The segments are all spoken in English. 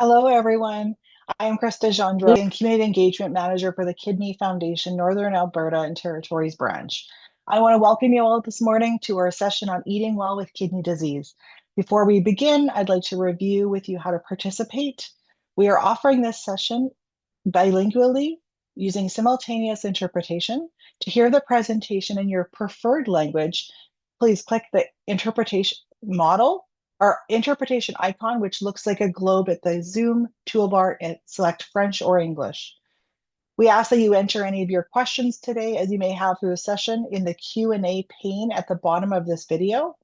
Hello, everyone. I am Krista Gendreau, and Community Engagement Manager for the Kidney Foundation Northern Alberta and Territories Branch. I want to welcome you all this morning to our session on eating well with kidney disease. Before we begin, I'd like to review with you how to participate. We are offering this session bilingually using simultaneous interpretation. To hear the presentation in your preferred language, please click the interpretation model or interpretation icon, which looks like a globe at the Zoom toolbar, and select French or English. We ask that you enter any of your questions today, as you may have through the session, in the Q&A pane at the bottom of this video.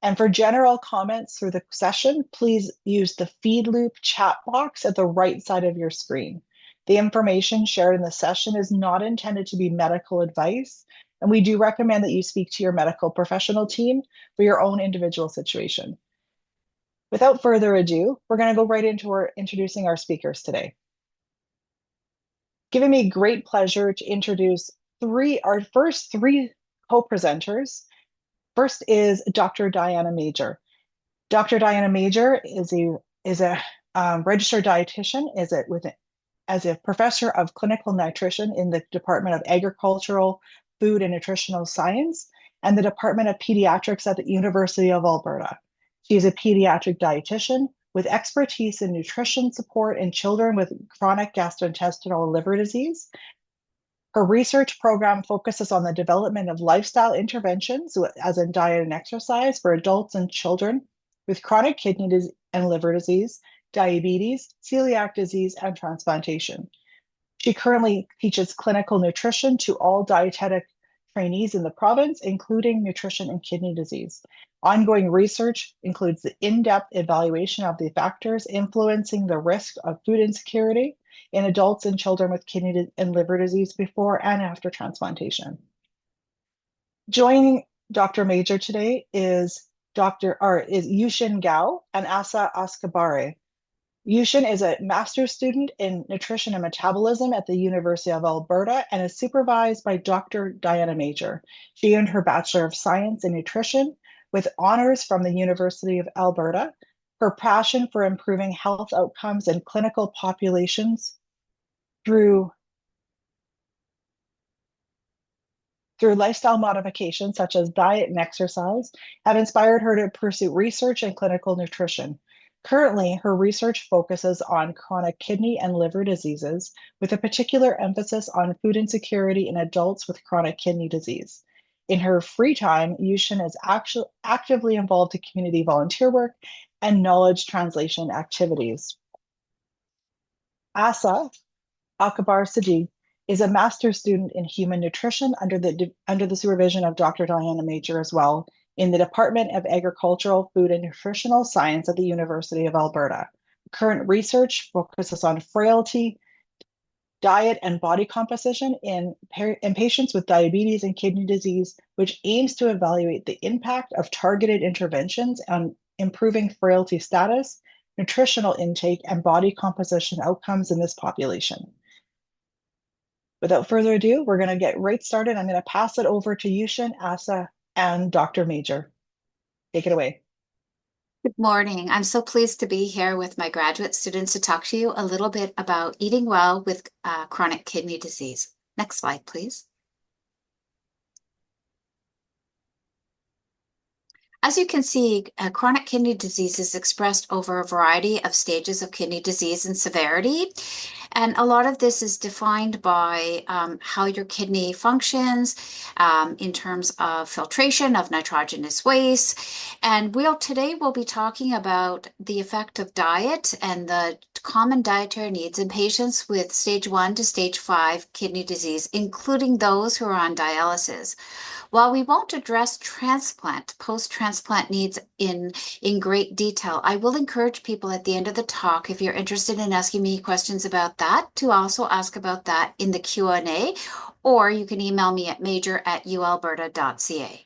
And for general comments through the session, please use the feed loop chat box at the right side of your screen. The information shared in the session is not intended to be medical advice, and we do recommend that you speak to your medical professional team for your own individual situation. Without further ado, we're going to go right into introducing our speakers today. Giving me great pleasure to introduce our first three co-presenters. First is Dr. Diana Major. Dr. Diana Major is a registered dietitian, as a professor of clinical nutrition in the Department of Agricultural, Food and Nutritional Science and the Department of Pediatrics at the University of Alberta. She is a pediatric dietitian with expertise in nutrition support in children with chronic gastrointestinal liver disease. Her research program focuses on the development of lifestyle interventions, as in diet and exercise, for adults and children with chronic kidney disease and liver disease, diabetes, celiac disease, and transplantation. She currently teaches clinical nutrition to all dietetic trainees in the province, including nutrition and kidney disease. Ongoing research includes the in-depth evaluation of the factors influencing the risk of food insecurity in adults and children with kidney and liver disease before and after transplantation. Joining Dr. Major today is Yushin Gao and Asa Askabare. Yushin is a master's student in nutrition and metabolism at the University of Alberta and is supervised by Dr. Diana Major. She earned her Bachelor of Science in Nutrition with honors from the University of Alberta. Her passion for improving health outcomes in clinical populations through lifestyle modifications such as diet and exercise have inspired her to pursue research in clinical nutrition. Currently, her research focuses on chronic kidney and liver diseases, with a particular emphasis on food insecurity in adults with chronic kidney disease. In her free time, Yushin is actively involved in community volunteer work and knowledge translation activities. Asa Akbar Sadiq is a master's student in human nutrition under the supervision of Dr. Diana Major as well, in the Department of Agricultural, Food and Nutritional Science at the University of Alberta. Current research focuses on frailty, diet, and body composition in patients with diabetes and kidney disease, which aims to evaluate the impact of targeted interventions on improving frailty status, nutritional intake, and body composition outcomes in this population. Without further ado, we're going to get right started. I'm going to pass it over to Yushin, Asa, and Dr. Major. Take it away. Good morning. I'm so pleased to be here with my graduate students to talk to you a little bit about eating well with chronic kidney disease. Next slide, please. As you can see, chronic kidney disease is expressed over a variety of stages of kidney disease and severity. And a lot of this is defined by how your kidney functions in terms of filtration of nitrogenous waste. And today we'll be talking about the effect of diet and the common dietary needs in patients with stage 1 to stage 5 kidney disease, including those who are on dialysis. While we won't address post-transplant needs in great detail, I will encourage people at the end of the talk, if you're interested in asking me questions about that, to also ask about that in the Q&A, or you can email me at major@ualberta.ca.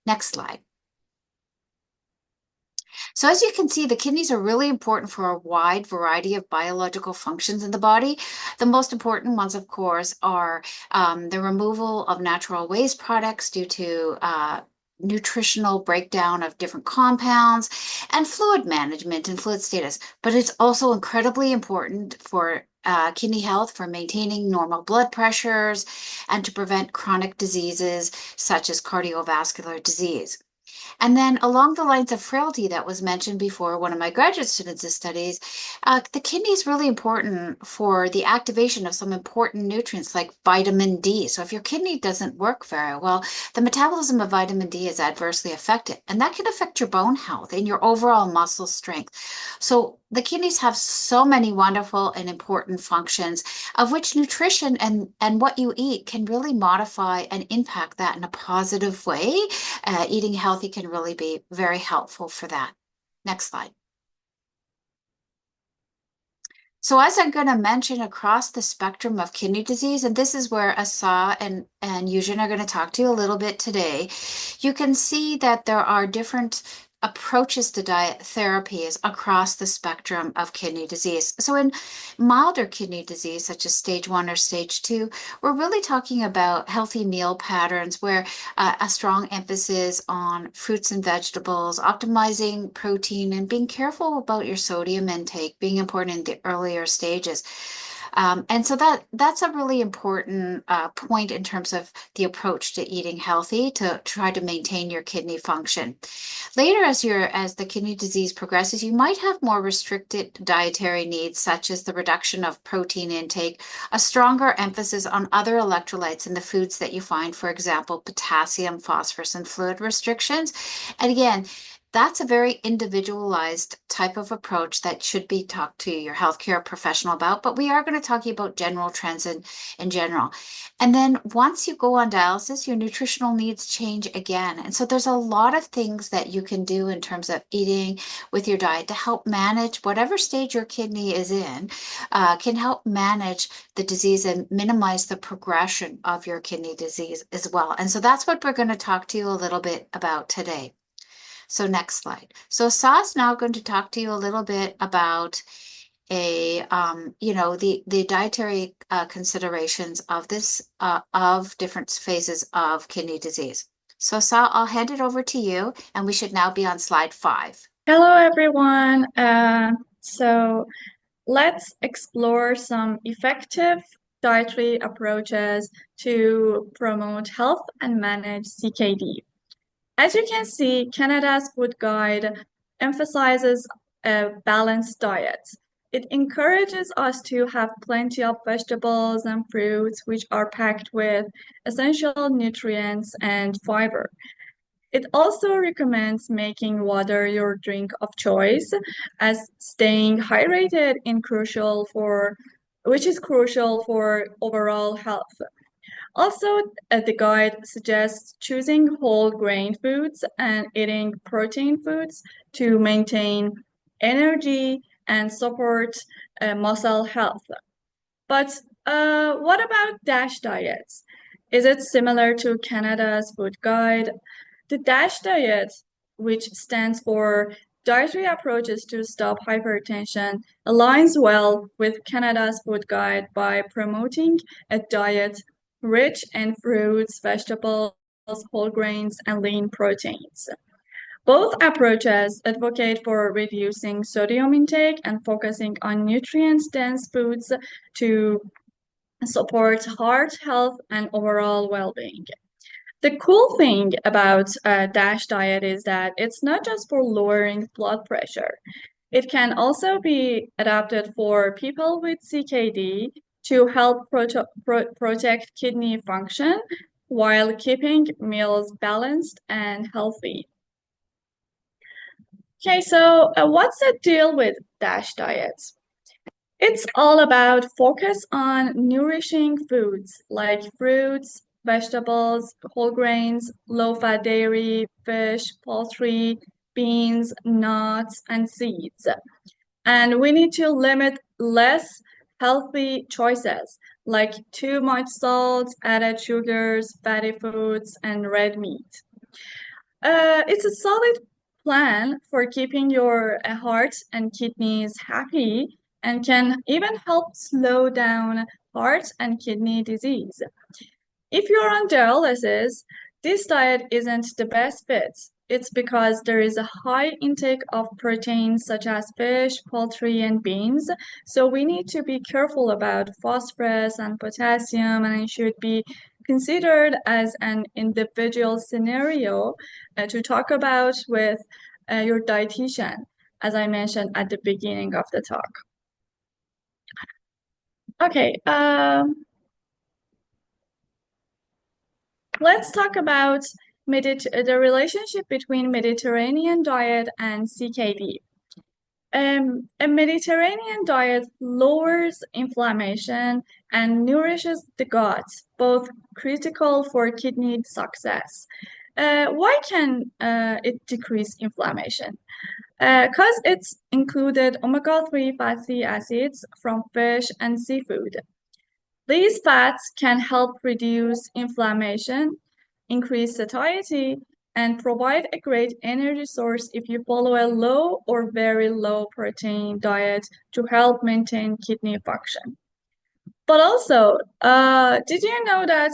Next slide. So as you can see, the kidneys are really important for a wide variety of biological functions in the body. The most important ones, of course, are the removal of natural waste products due to nutritional breakdown of different compounds and fluid management and fluid status. But it's also incredibly important for kidney health, for maintaining normal blood pressures, and to prevent chronic diseases such as cardiovascular disease. And then along the lines of frailty that was mentioned before, one of my graduate students' studies, the kidney is really important for the activation of some important nutrients like vitamin D. So if your kidney doesn't work very well, the metabolism of vitamin D is adversely affected, and that can affect your bone health and your overall muscle strength. So the kidneys have so many wonderful and important functions, of which nutrition and what you eat can really modify and impact that in a positive way. Eating healthy can really be very helpful for that. Next slide. So as I'm going to mention across the spectrum of kidney disease, and this is where Asa and Eugene are going to talk to you a little bit today, you can see that there are different approaches to diet therapies across the spectrum of kidney disease. So in milder kidney disease, such as stage 1 or stage 2, we're really talking about healthy meal patterns where a strong emphasis on fruits and vegetables, optimizing protein, and being careful about your sodium intake, being important in the earlier stages. And so that's a really important point in terms of the approach to eating healthy to try to maintain your kidney function. Later, as the kidney disease progresses, you might have more restricted dietary needs, such as the reduction of protein intake, a stronger emphasis on other electrolytes in the foods that you find, for example, potassium, phosphorus, and fluid restrictions. And again, that's a very individualized type of approach that should be talked to your healthcare professional about, but we are going to talk about general trends in general. And then once you go on dialysis, your nutritional needs change again. And so there's a lot of things that you can do in terms of eating with your diet to help manage whatever stage your kidney is in, can help manage the disease and minimize the progression of your kidney disease as well. And so that's what we're going to talk to you a little bit about today. So next slide. So Sa's now going to talk to you a little bit about the dietary considerations of this of different phases of kidney disease. So Sa, I'll hand it over to you, and we should now be on slide 5. Hello, everyone. So let's explore some effective dietary approaches to promote health and manage CKD. As you can see, Canada's Food Guide emphasizes a balanced diet. It encourages us to have plenty of vegetables and fruits, which are packed with essential nutrients and fiber. It also recommends making water your drink of choice, as staying hydrated which is crucial for overall health. Also, the guide suggests choosing whole grain foods and eating protein foods to maintain energy and support muscle health. But what about DASH diets? Is it similar to Canada's Food Guide? The DASH diet, which stands for Dietary Approaches to Stop Hypertension, aligns well with Canada's Food Guide by promoting a diet rich in fruits, vegetables, whole grains, and lean proteins. Both approaches advocate for reducing sodium intake and focusing on nutrient-dense foods to support heart health and overall well-being. The cool thing about DASH diet is that it's not just for lowering blood pressure. It can also be adapted for people with CKD to help protect kidney function while keeping meals balanced and healthy. Okay, so what's the deal with DASH diets? It's all about focus on nourishing foods like fruits, vegetables, whole grains, low-fat dairy, fish, poultry, beans, nuts, and seeds. And we need to limit less healthy choices like too much salt, added sugars, fatty foods, and red meat. It's a solid plan for keeping your heart and kidneys happy and can even help slow down heart and kidney disease. If you're on dialysis, this diet isn't the best fit. It's because there is a high intake of proteins such as fish, poultry, and beans. So we need to be careful about phosphorus and potassium, and it should be considered as an individual scenario to talk about with your dietitian, as I mentioned at the beginning of the talk. Okay, let's talk about the relationship between Mediterranean diet and CKD. A Mediterranean diet lowers inflammation and nourishes the gut, both critical for kidney success. Why can it decrease inflammation? Because it's included omega-3 fatty acids from fish and seafood. These fats can help reduce inflammation, increase satiety, and provide a great energy source if you follow a low or very low protein diet to help maintain kidney function. But also, did you know that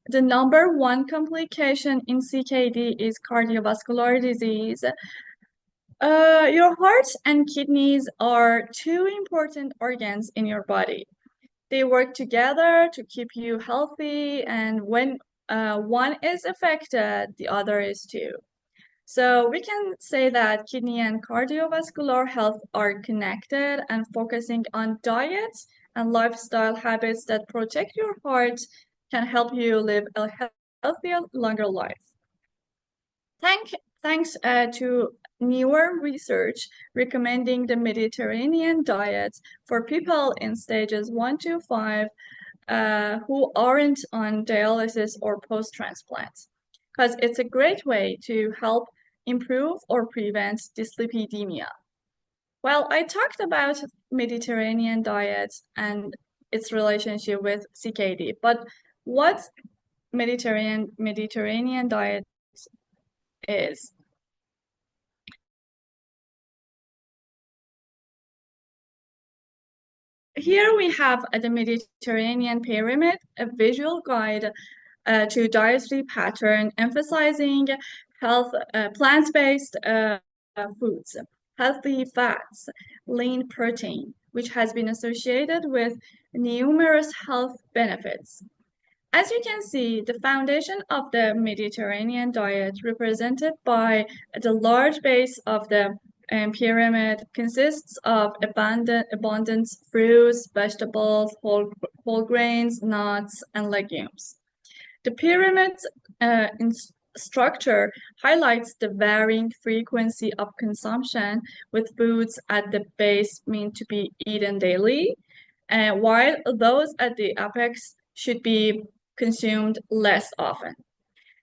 the number one complication in CKD is cardiovascular disease? Your heart and kidneys are two important organs in your body. They work together to keep you healthy, and when one is affected, the other is too. So we can say that kidney and cardiovascular health are connected, and focusing on diet and lifestyle habits that protect your heart can help you live a healthier, longer life. Thanks to newer research recommending the Mediterranean diet for people in stages 1 to 5 who aren't on dialysis or post-transplant, because it's a great way to help improve or prevent dyslipidemia. Well, I talked about Mediterranean diet and its relationship with CKD, but what Mediterranean diet is? Here we have the Mediterranean pyramid, a visual guide to dietary pattern emphasizing health, plant-based foods, healthy fats, lean protein, which has been associated with numerous health benefits. As you can see, the foundation of the Mediterranean diet, represented by the large base of the pyramid, consists of abundant fruits, vegetables, whole grains, nuts, and legumes. The pyramid's structure highlights the varying frequency of consumption, with foods at the base meant to be eaten daily, while those at the apex should be consumed less often.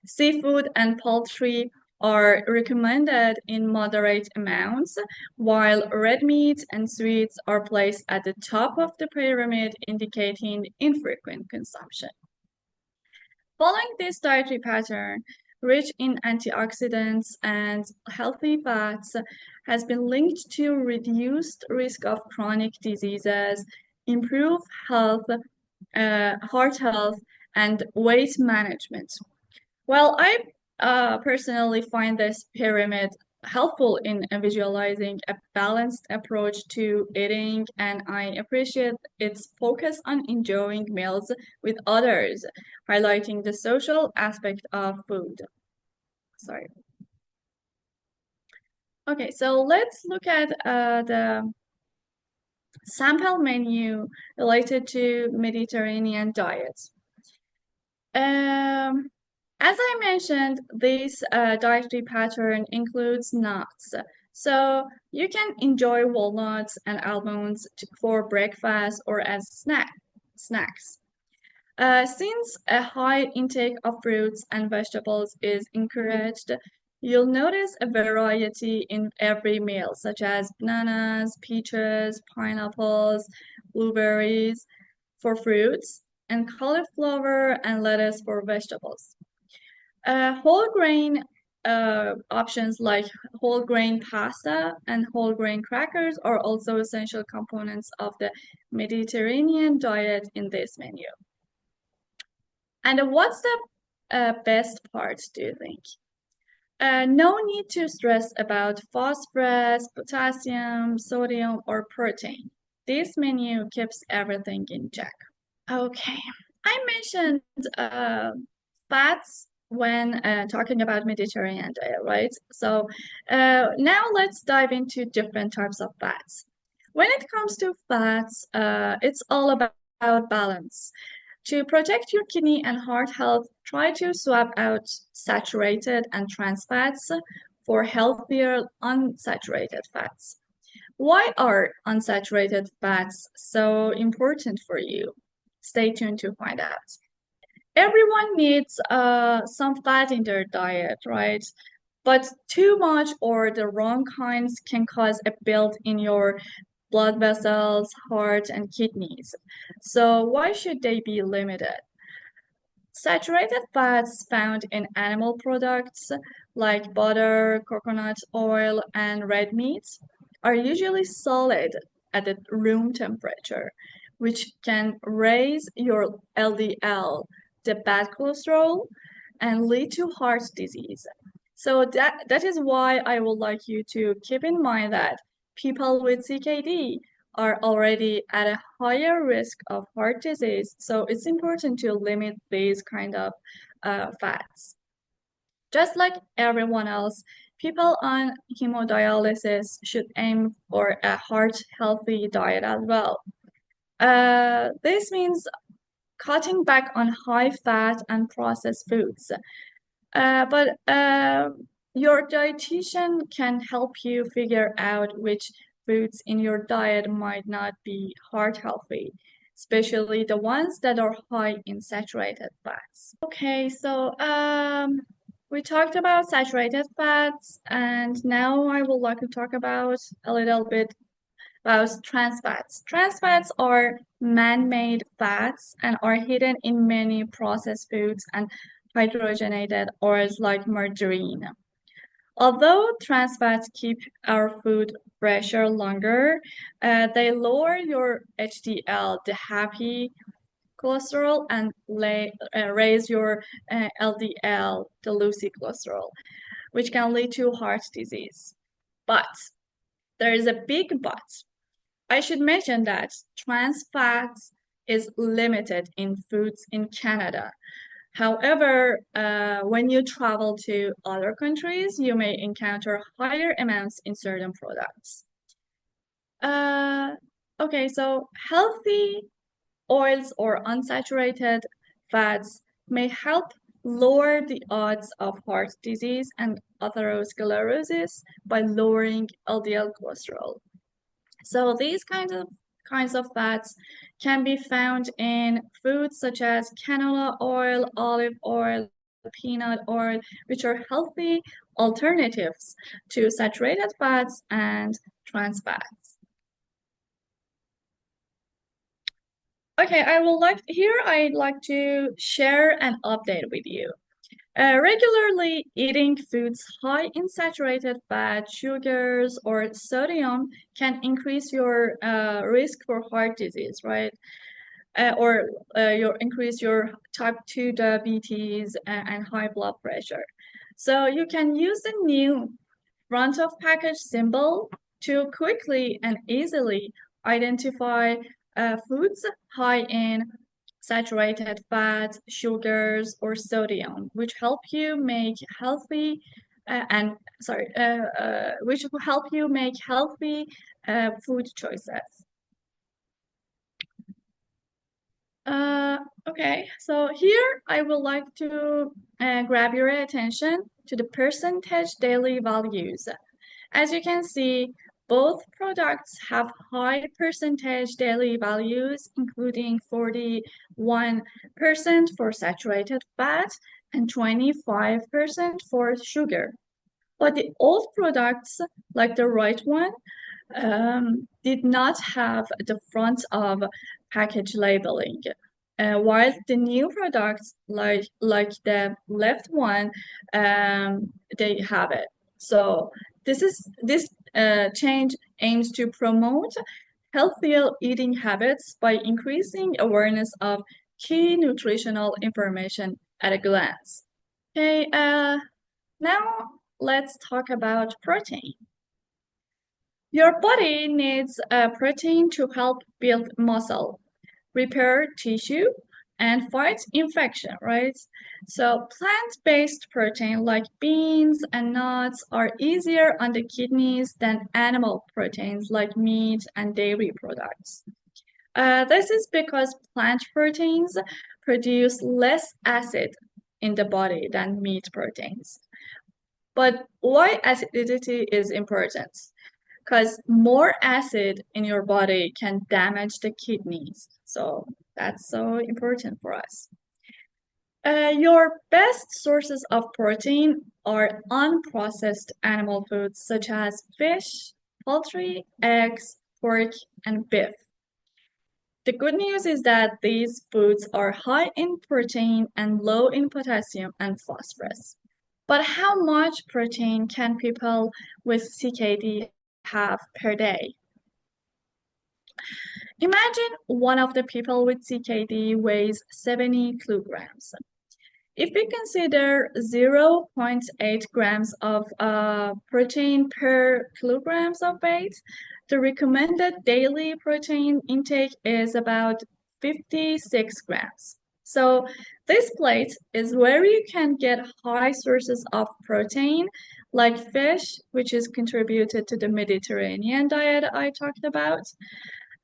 Seafood and poultry are recommended in moderate amounts, while red meat and sweets are placed at the top of the pyramid, indicating infrequent consumption. Following this dietary pattern, rich in antioxidants and healthy fats, has been linked to reduced risk of chronic diseases, improved health, heart health, and weight management. Well, I personally find this pyramid helpful in visualizing a balanced approach to eating, and I appreciate its focus on enjoying meals with others, highlighting the social aspect of food. Sorry. Okay, so let's look at the sample menu related to Mediterranean diets. As I mentioned, this dietary pattern includes nuts. So you can enjoy walnuts and almonds for breakfast or as snacks. Since a high intake of fruits and vegetables is encouraged, you'll notice a variety in every meal, such as bananas, peaches, pineapples, blueberries for fruits, and cauliflower and lettuce for vegetables. Whole grain options like whole grain pasta and whole grain crackers are also essential components of the Mediterranean diet in this menu. And what's the best parts do you think? No need to stress about phosphorus, potassium, sodium, or protein. This menu keeps everything in check. Okay, I mentioned fats when talking about Mediterranean diet, right? So now let's dive into different types of fats. When it comes to fats, it's all about balance. To protect your kidney and heart health, try to swap out saturated and trans fats for healthier unsaturated fats. Why are unsaturated fats so important for you? Stay tuned to find out. Everyone needs some fat in their diet, right? But too much or the wrong kinds can cause a build in your blood vessels, heart, and kidneys. So why should they be limited? Saturated fats found in animal products like butter, coconut oil, and red meat are usually solid at the room temperature, which can raise your LDL, the bad cholesterol, and lead to heart disease. So that is why I would like you to keep in mind that people with CKD are already at a higher risk of heart disease. So it's important to limit these kind of fats. Just like everyone else, people on hemodialysis should aim for a heart healthy diet as well. This means cutting back on high fat and processed foods. But your dietitian can help you figure out which foods in your diet might not be heart healthy, especially the ones that are high in saturated fats. Okay, so we talked about saturated fats, and now I would like to talk about a little bit about trans fats. Trans fats are man-made fats and are hidden in many processed foods and hydrogenated oils like margarine. Although trans fats keep our food fresher longer, they lower your HDL, the happy cholesterol, and raise your LDL, the loosey cholesterol, which can lead to heart disease. But there is a big but. I should mention that trans fats is limited in foods in Canada. However, when you travel to other countries, you may encounter higher amounts in certain products. Okay, so healthy oils or unsaturated fats may help lower the odds of heart disease and atherosclerosis by lowering LDL cholesterol. So these kinds of fats can be found in foods such as canola oil, olive oil, peanut oil, which are healthy alternatives to saturated fats and trans fats. Okay, I'd like to share an update with you. Regularly eating foods high in saturated fat, sugars, or sodium can increase your risk for heart disease, right? Or increase your type 2 diabetes and high blood pressure. So you can use the new front of package symbol to quickly and easily identify foods high in saturated fats, sugars, or sodium, which help you make healthy which will help you make healthy food choices. Okay, so here I would like to grab your attention to the percentage daily values. As you can see, both products have high percentage daily values, including 41% for saturated fat and 25% for sugar. But the old products, like the right one, did not have the front of package labeling, while the new products, like the left one, they have it. So this change aims to promote healthier eating habits by increasing awareness of key nutritional information at a glance. Okay, now let's talk about protein. Your body needs protein to help build muscle, repair tissue, and fight infection, right? So plant-based protein like beans and nuts are easier on the kidneys than animal proteins like meat and dairy products. This is because plant proteins produce less acid in the body than meat proteins. But why acidity is important? Because more acid in your body can damage the kidneys. So that's so important for us. Your best sources of protein are unprocessed animal foods such as fish, poultry, eggs, pork, and beef. The good news is that these foods are high in protein and low in potassium and phosphorus. But how much protein can people with CKD have per day? Imagine one of the people with CKD weighs 70 kilograms. If we consider 0.8 grams of protein per kilograms of weight, the recommended daily protein intake is about 56 grams. So this plate is where you can get high sources of protein like fish, which is contributed to the Mediterranean diet I talked about.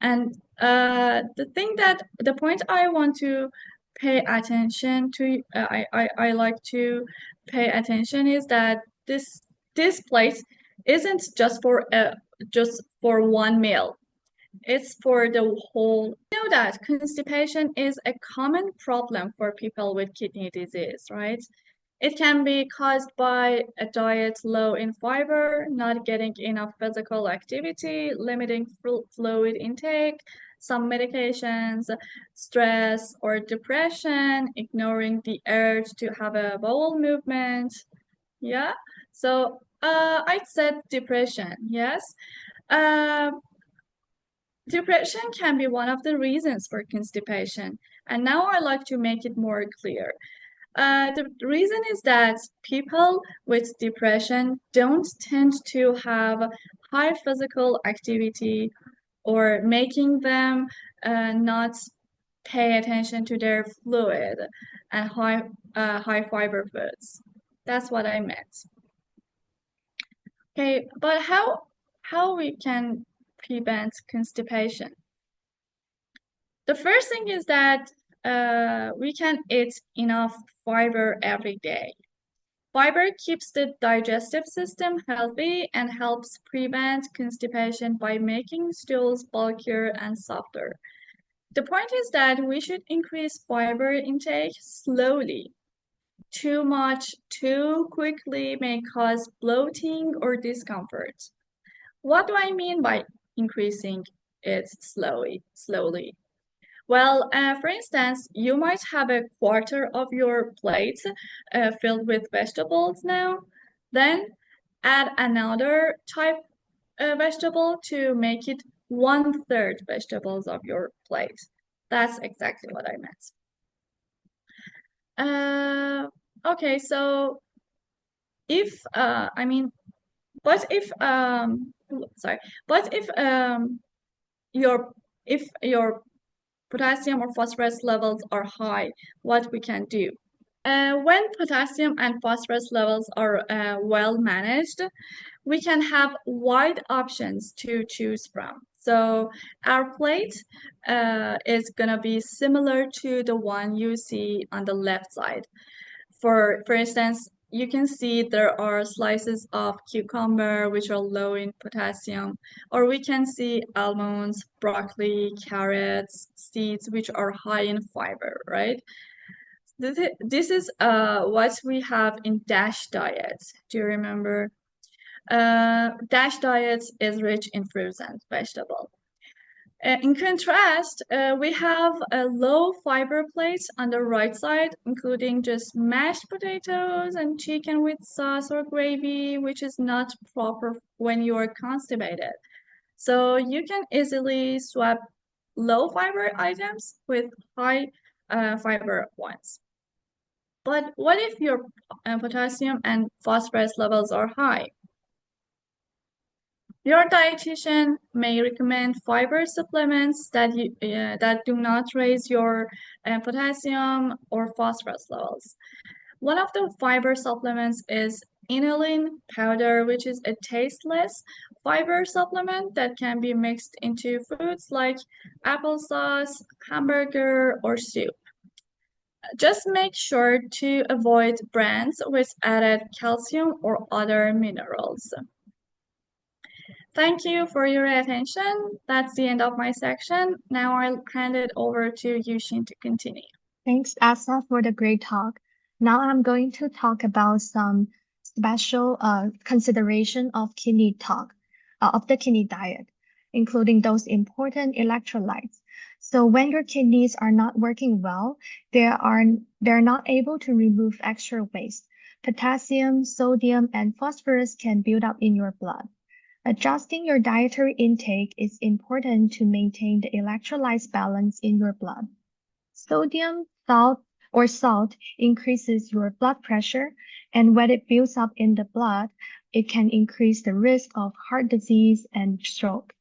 And the point I want to pay attention to, I like to pay attention is that this plate isn't just for one meal. It's for the whole. You know that constipation is a common problem for people with kidney disease, right? It can be caused by a diet low in fiber, not getting enough physical activity, limiting fluid intake, some medications, stress or depression, ignoring the urge to have a bowel movement. Yeah, so I said depression, yes. Uh, Depression can be one of the reasons for constipation, and now I like to make it more clear. The reason is that people with depression don't tend to have high physical activity or making them not pay attention to their fluid and high fiber foods. That's what I meant. Okay, but how we can prevent constipation? The first thing is that we can eat enough fiber every day. Fiber keeps the digestive system healthy and helps prevent constipation by making stools bulkier and softer. The point is that we should increase fiber intake slowly. Too much too quickly may cause bloating or discomfort. What do I mean by increasing it slowly? Well, for instance, you might have a quarter of your plate filled with vegetables now. Then add another type of vegetable to make it 1/3 vegetables of your plate. That's exactly what I meant. Okay, so if I mean, but if sorry, but your if your potassium or phosphorus levels are high, what we can do. When potassium and phosphorus levels are well managed, we can have wide options to choose from. So our plate is gonna be similar to the one you see on the left side. For instance, you can see there are slices of cucumber which are low in potassium, or we can see almonds, broccoli, carrots, seeds which are high in fiber, right? This is what we have in DASH diets. Do you remember? DASH diets is rich in fruits and vegetables. In contrast, we have a low fiber plate on the right side, including just mashed potatoes and chicken with sauce or gravy, which is not proper when you are constipated. So you can easily swap low fiber items with high fiber ones. But what if your potassium and phosphorus levels are high? Your dietitian may recommend fiber supplements that do not raise your potassium or phosphorus levels. One of the fiber supplements is inulin powder, which is a tasteless fiber supplement that can be mixed into foods like applesauce, hamburger, or soup. Just make sure to avoid brands with added calcium or other minerals. Thank you for your attention. That's the end of my section. Now I'll hand it over to Yushin to continue. Thanks, Asa, for the great talk. Now I'm going to talk about some special consideration of of the kidney diet, including those important electrolytes. So when your kidneys are not working well, they're not able to remove extra waste. Potassium, sodium, and phosphorus can build up in your blood. Adjusting your dietary intake is important to maintain the electrolytes balance in your blood. Sodium salt increases your blood pressure, and when it builds up in the blood, it can increase the risk of heart disease and stroke.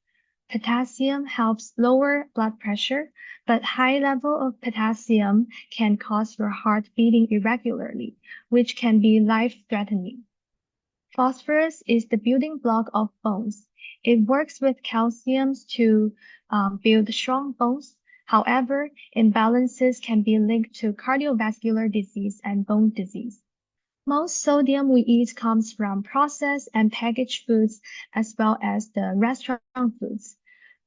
Potassium helps lower blood pressure, but high level of potassium can cause your heart beating irregularly, which can be life-threatening. Phosphorus is the building block of bones. It works with calciums to build strong bones. However, imbalances can be linked to cardiovascular disease and bone disease. Most sodium we eat comes from processed and packaged foods as well as the restaurant foods.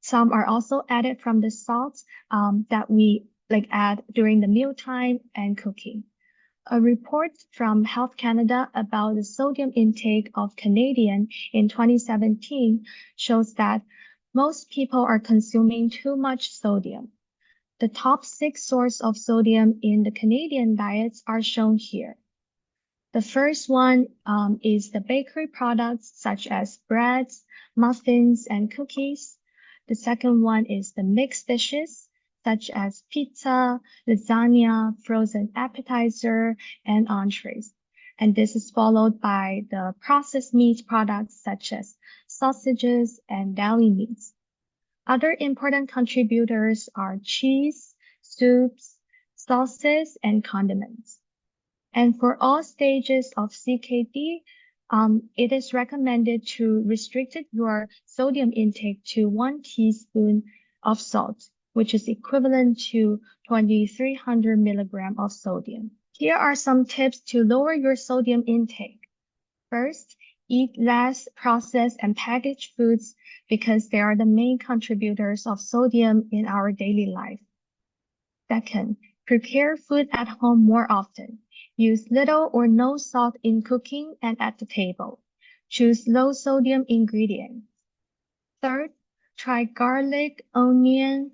Some are also added from the salts that we add during the mealtime and cooking. A report from Health Canada about the sodium intake of Canadians in 2017 shows that most people are consuming too much sodium. The top 6 sources of sodium in the Canadian diets are shown here. The first one is the bakery products such as breads, muffins, and cookies. The second one is the mixed dishes such as pizza, lasagna, frozen appetizer, and entrees. And this is followed by the processed meat products such as sausages and deli meats. Other important contributors are cheese, soups, sauces, and condiments. And for all stages of CKD, it is recommended to restrict your sodium intake to 1 teaspoon of salt, which is equivalent to 2,300 milligrams of sodium. Here are some tips to lower your sodium intake. First, eat less processed and packaged foods because they are the main contributors of sodium in our daily life. Second, prepare food at home more often. Use little or no salt in cooking and at the table. Choose low sodium ingredients. Third, try garlic, onion,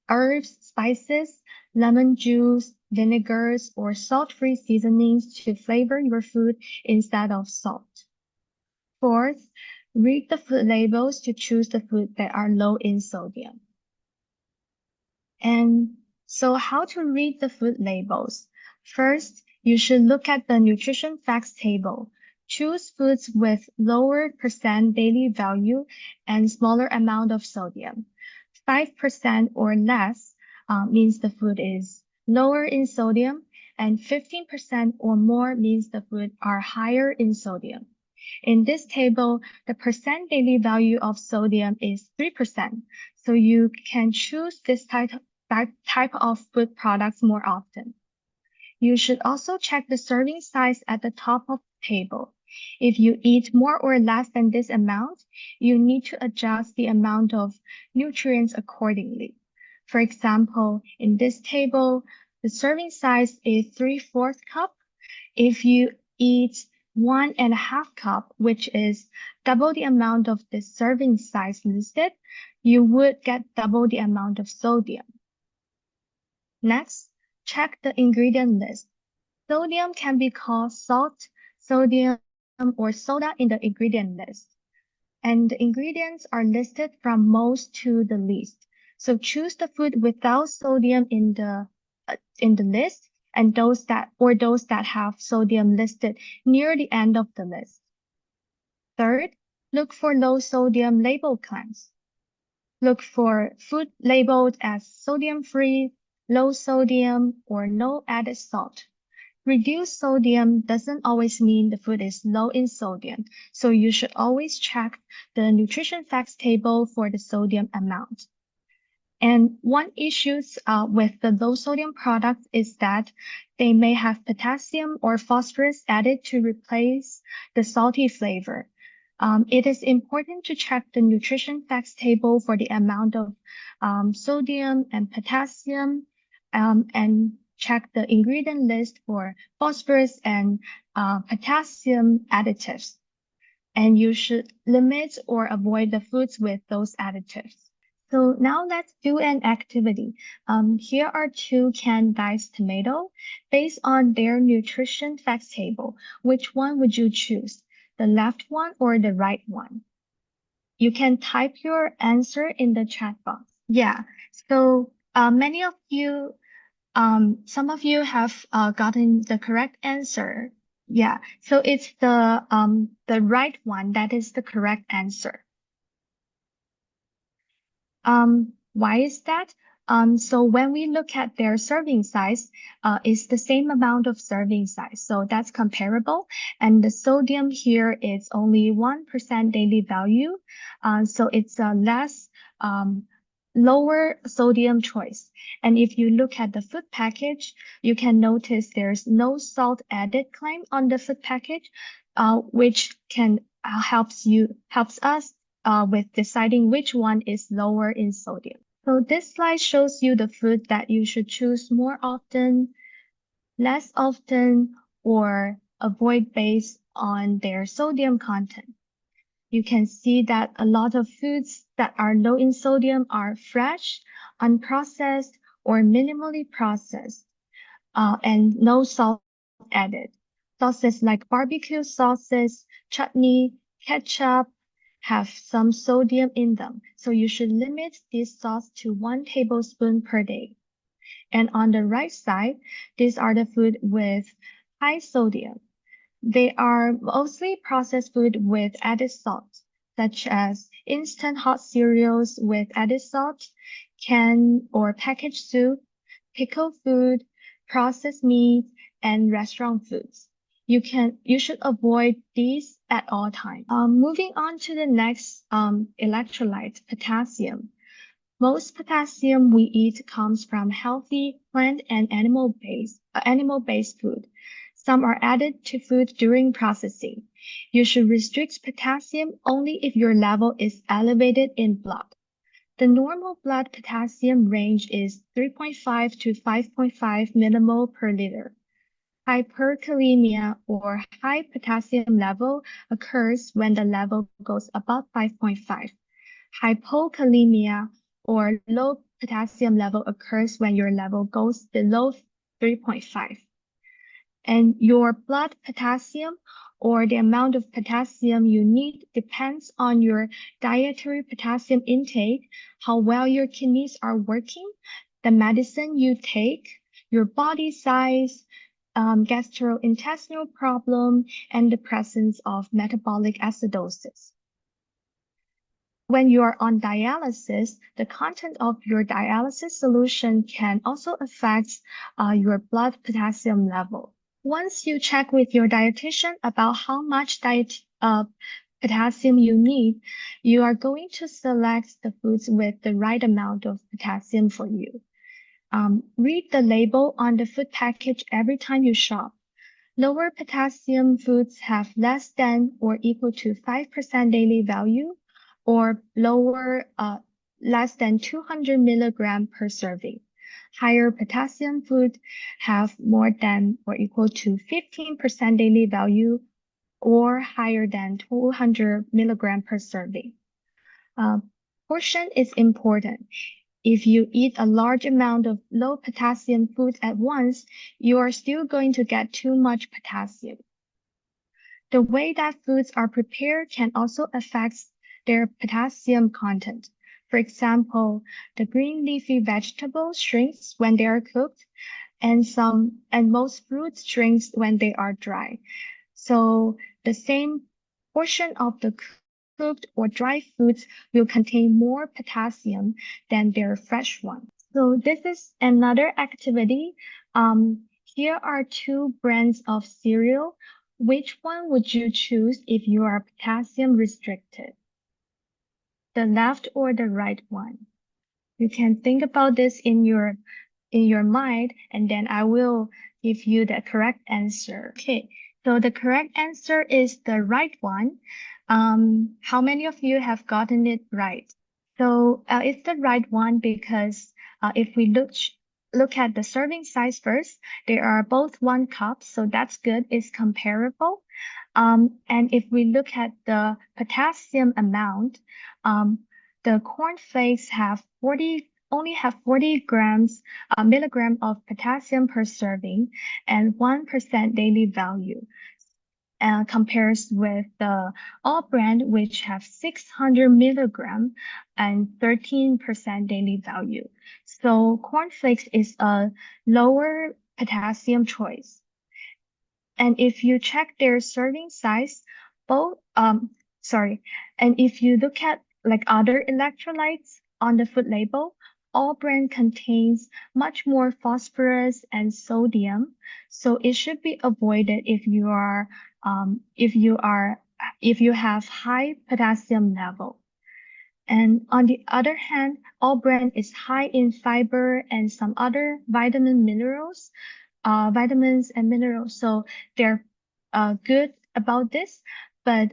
herbs, spices, lemon juice, vinegars, or salt-free seasonings to flavor your food instead of salt. Fourth, read the food labels to choose the food that are low in sodium. And so how to read the food labels? First, you should look at the nutrition facts table. Choose foods with lower percent daily value and smaller amount of sodium. 5% or less means the food is lower in sodium, and 15% or more means the food are higher in sodium. In this table, the percent daily value of sodium is 3%, so you can choose this type of food products more often. You should also check the serving size at the top of the table. If you eat more or less than this amount, you need to adjust the amount of nutrients accordingly. For example, in this table, the serving size is 3/4 cup. If you eat 1.5 cup, which is double the amount of the serving size listed, you would get double the amount of sodium. Next, check the ingredient list. Sodium can be called salt, sodium, or soda in the ingredient list. And the ingredients are listed from most to the least. So choose the food without sodium in the list and those that have sodium listed near the end of the list. Third, look for low sodium label claims. Look for food labeled as sodium-free, low sodium, or no added salt. Reduced sodium doesn't always mean the food is low in sodium, so you should always check the nutrition facts table for the sodium amount. And one issue with the low sodium products is that they may have potassium or phosphorus added to replace the salty flavor. It is important to check the nutrition facts table for the amount of sodium and potassium, and check the ingredient list for phosphorus and potassium additives. And you should limit or avoid the foods with those additives. So now let's do an activity. Here are two canned diced tomato. Based on their nutrition facts table, which one would you choose? The left one or the right one? You can type your answer in the chat box. Yeah, so many of you, some of you have gotten the correct answer. Yeah, so it's the right one that is the correct answer. Why is that? So when we look at their serving size, it's the same amount of serving size. So that's comparable. And the sodium here is only 1% daily value. So it's a less, lower sodium choice. And if you look at the food package, you can notice there's no salt added claim on the food package, which can helps us with deciding which one is lower in sodium. So this slide shows you the food that you should choose more often, less often, or avoid based on their sodium content. You can see that a lot of foods that are low in sodium are fresh, unprocessed, or minimally processed, and no salt added. Sauces like barbecue sauces, chutney, ketchup, have some sodium in them, so you should limit this sauce to 1 tablespoon per day. And on the right side, these are the food with high sodium. They are mostly processed food with added salt, such as instant hot cereals with added salt, canned or packaged soup, pickled food, processed meat, and restaurant foods. You should avoid these at all times. Moving on to the next electrolyte, potassium. Most potassium we eat comes from healthy plant and animal-based food. Some are added to food during processing. You should restrict potassium only if your level is elevated in blood. The normal blood potassium range is 3.5 to 5.5 millimole per liter. Hyperkalemia or high potassium level occurs when the level goes above 5.5. Hypokalemia or low potassium level occurs when your level goes below 3.5. And your blood potassium or the amount of potassium you need depends on your dietary potassium intake, how well your kidneys are working, the medicine you take, your body size, gastrointestinal problem, and the presence of metabolic acidosis. When you are on dialysis, the content of your dialysis solution can also affect your blood potassium level. Once you check with your dietitian about how much potassium you need, you are going to select the foods with the right amount of potassium for you. Read the label on the food package every time you shop. Lower potassium foods have less than or equal to 5% daily value, or less than 200 milligram per serving. Higher potassium food have more than or equal to 15% daily value, or higher than 200 milligram per serving. Portion is important. If you eat a large amount of low potassium foods at once, you are still going to get too much potassium. The way that foods are prepared can also affect their potassium content. For example, the green leafy vegetables shrinks when they are cooked. and most fruits drinks when they are dry. So the same portion of the cooked or dry foods will contain more potassium than their fresh ones. So this is another activity. Here are two brands of cereal. Which one would you choose if you are potassium restricted? The left or the right one? You can think about this in your mind, and then I will give you the correct answer. Okay, so the correct answer is the right one. How many of you have gotten it right? So it's the right one because if we look at the serving size first, they are both 1 cup, so that's good. It's comparable. And if we look at the potassium amount, the cornflakes only have 40 milligram of potassium per serving and 1% daily value. Compares with the all brand, which have 600 milligram and 13% daily value. So cornflakes is a lower potassium choice. And if you check their serving size, both and if you look at like other electrolytes on the food label, all brand contains much more phosphorus and sodium, so it should be avoided if you have high potassium level. And on the other hand, all brand is high in fiber and some other vitamins and minerals. So they're good about this, but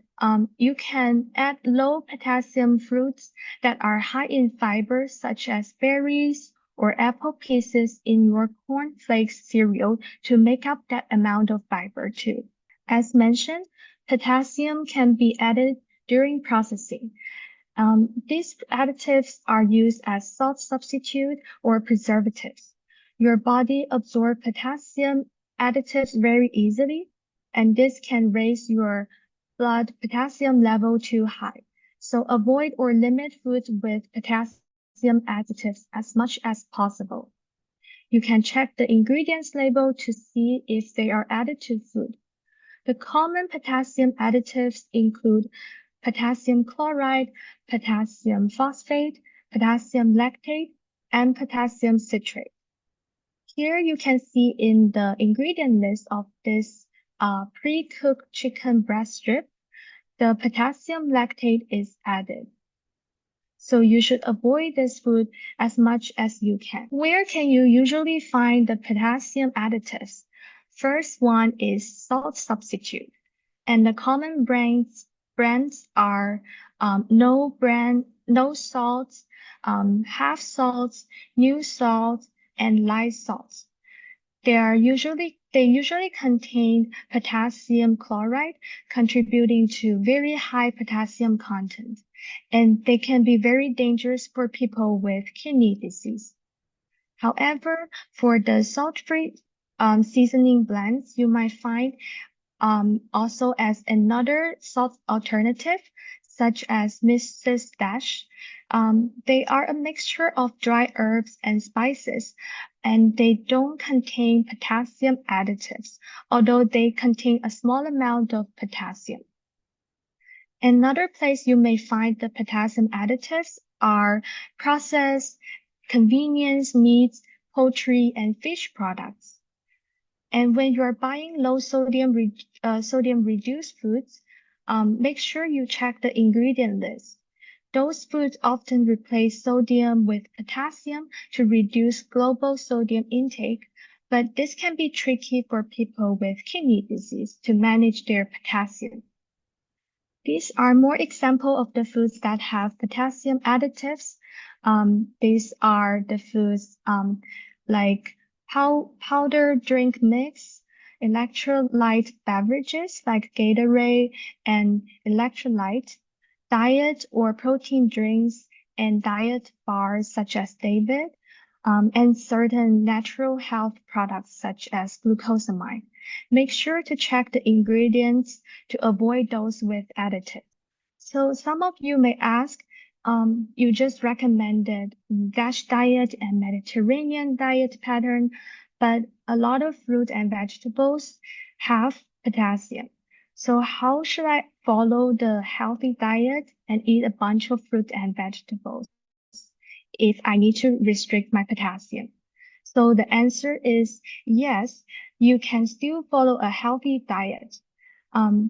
you can add low potassium fruits that are high in fiber, such as berries or apple pieces in your cornflakes cereal to make up that amount of fiber too. As mentioned, potassium can be added during processing. These additives are used as salt substitute or preservatives. Your body absorbs potassium additives very easily, and this can raise your blood potassium level too high. So avoid or limit foods with potassium additives as much as possible. You can check the ingredients label to see if they are added to food. The common potassium additives include potassium chloride, potassium phosphate, potassium lactate, and potassium citrate. Here you can see in the ingredient list of this pre-cooked chicken breast strip, the potassium lactate is added. So you should avoid this food as much as you can. Where can you usually find the potassium additives? First one is salt substitute. And the common brands are no salts, half salts, new salt, and light salts. They usually contain potassium chloride, contributing to very high potassium content, and they can be very dangerous for people with kidney disease. However, for the salt-free seasoning blends, you might find also as another salt alternative, such as Mrs. Dash. They are a mixture of dry herbs and spices, and they don't contain potassium additives, although they contain a small amount of potassium. Another place you may find the potassium additives are processed convenience meats, poultry, and fish products. And when you're buying low sodium reduced foods, make sure you check the ingredient list. Those foods often replace sodium with potassium to reduce global sodium intake, but this can be tricky for people with kidney disease to manage their potassium. These are more examples of the foods that have potassium additives. These are the foods like powder drink mix, electrolyte beverages like Gatorade and electrolyte, diet or protein drinks, and diet bars such as David, and certain natural health products such as glucosamine. Make sure to check the ingredients to avoid those with additives. So some of you may ask, you just recommended DASH diet and Mediterranean diet pattern, but a lot of fruit and vegetables have potassium. So how should I follow the healthy diet and eat a bunch of fruit and vegetables if I need to restrict my potassium? So the answer is yes, you can still follow a healthy diet,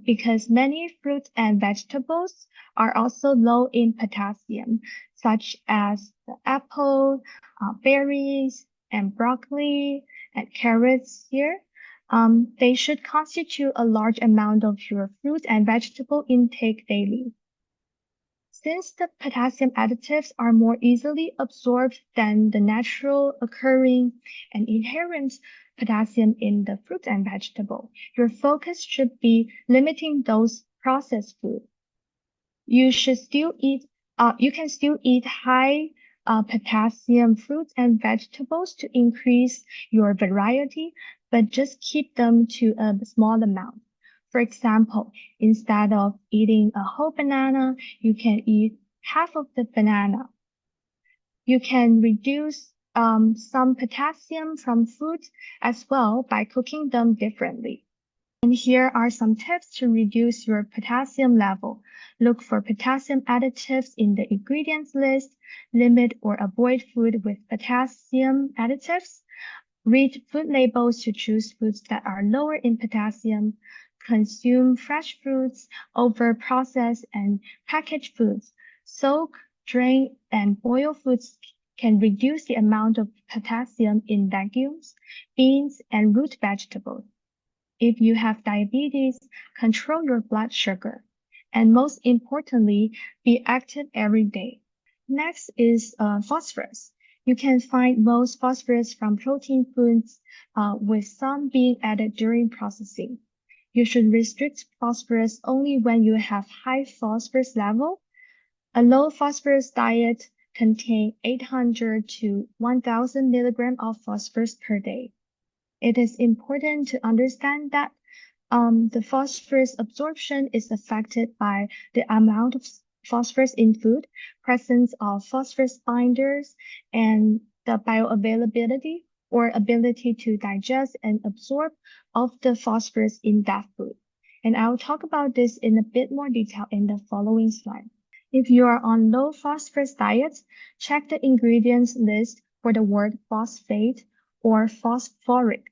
because many fruits and vegetables are also low in potassium, such as the apple, berries, and broccoli and carrots here. They should constitute a large amount of your fruit and vegetable intake daily. Since the potassium additives are more easily absorbed than the natural occurring and inherent potassium in the fruit and vegetable, your focus should be limiting those processed food. You should still eat, you can still eat high potassium fruits and vegetables to increase your variety, but just keep them to a small amount. For example, instead of eating a whole banana, you can eat half of the banana. You can reduce some potassium from foods as well by cooking them differently. And here are some tips to reduce your potassium level. Look for potassium additives in the ingredients list. Limit or avoid food with potassium additives. Read food labels to choose foods that are lower in potassium. Consume fresh fruits over processed and packaged foods. Soak, drain, and boil foods can reduce the amount of potassium in legumes, beans, and root vegetables. If you have diabetes, control your blood sugar. And most importantly, be active every day. Next is phosphorus. You can find most phosphorus from protein foods, with some being added during processing. You should restrict phosphorus only when you have high phosphorus level. A low phosphorus diet contains 800 to 1000 milligrams of phosphorus per day. It is important to understand that the phosphorus absorption is affected by the amount of phosphorus in food, presence of phosphorus binders, and the bioavailability or ability to digest and absorb of the phosphorus in that food. And I'll talk about this in a bit more detail in the following slide. If you are on low phosphorus diets, check the ingredients list for the word phosphate or phosphoric.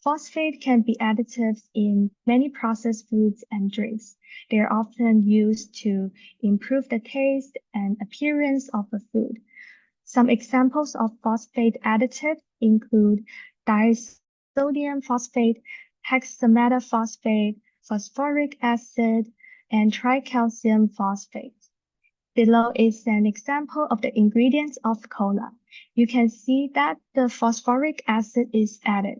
Phosphate can be additives in many processed foods and drinks. They are often used to improve the taste and appearance of a food. Some examples of phosphate additives include disodium phosphate, hexametaphosphate, phosphoric acid, and tricalcium phosphate. Below is an example of the ingredients of cola. You can see that the phosphoric acid is added.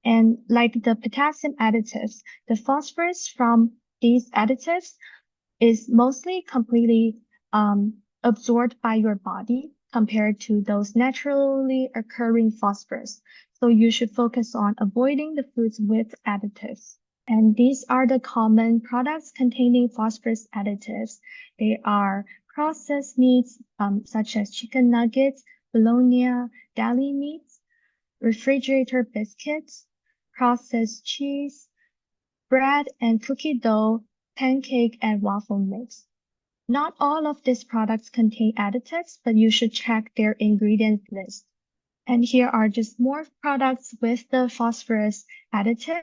And like the potassium additives, the phosphorus from these additives is mostly completely absorbed by your body compared to those naturally occurring phosphorus. So you should focus on avoiding the foods with additives. And these are the common products containing phosphorus additives. They are processed meats, such as chicken nuggets, bologna, deli meats, refrigerator biscuits, processed cheese, bread and cookie dough, pancake and waffle mix. Not all of these products contain additives, but you should check their ingredient list. And here are just more products with the phosphorus additive to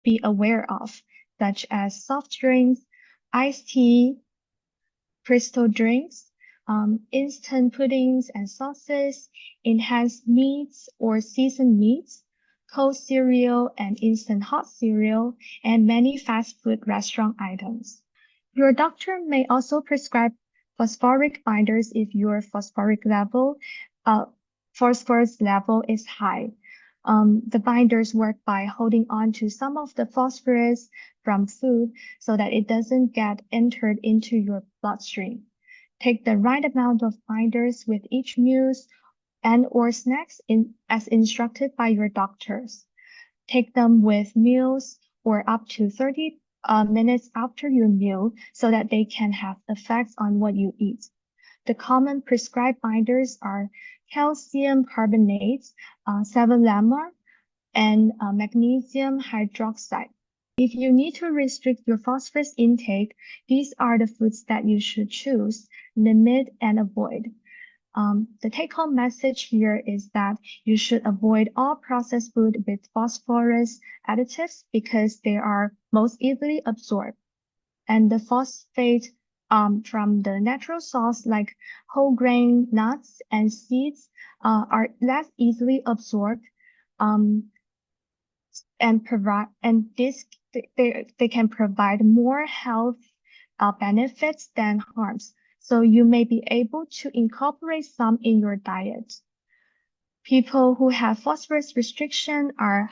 be aware of, such as soft drinks, iced tea, crystal drinks, instant puddings and sauces, enhanced meats or seasoned meats, cold cereal and instant hot cereal, and many fast food restaurant items. Your doctor may also prescribe phosphoric binders if your phosphorus level is high. The binders work by holding on to some of the phosphorus from food so that it doesn't get entered into your bloodstream. Take the right amount of binders with each meals and or snacks as instructed by your doctors. Take them with meals or up to 30 minutes after your meal so that they can have effects on what you eat. The common prescribed binders are calcium carbonate, cevilamar, and magnesium hydroxide. If you need to restrict your phosphorus intake, these are the foods that you should choose, limit, and avoid. The take-home message here is that you should avoid all processed food with phosphorus additives because they are most easily absorbed. And the phosphate from the natural source like whole grain nuts and seeds are less easily absorbed and provide and this they can provide more health benefits than harms. So you may be able to incorporate some in your diet. People who have phosphorus restriction are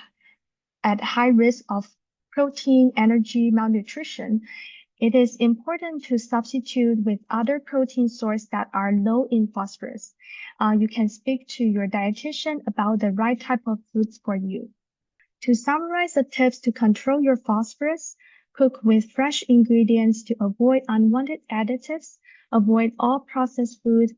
at high risk of protein energy malnutrition. It is important to substitute with other protein sources that are low in phosphorus. You can speak to your dietitian about the right type of foods for you. To summarize the tips to control your phosphorus, cook with fresh ingredients to avoid unwanted additives, avoid all processed food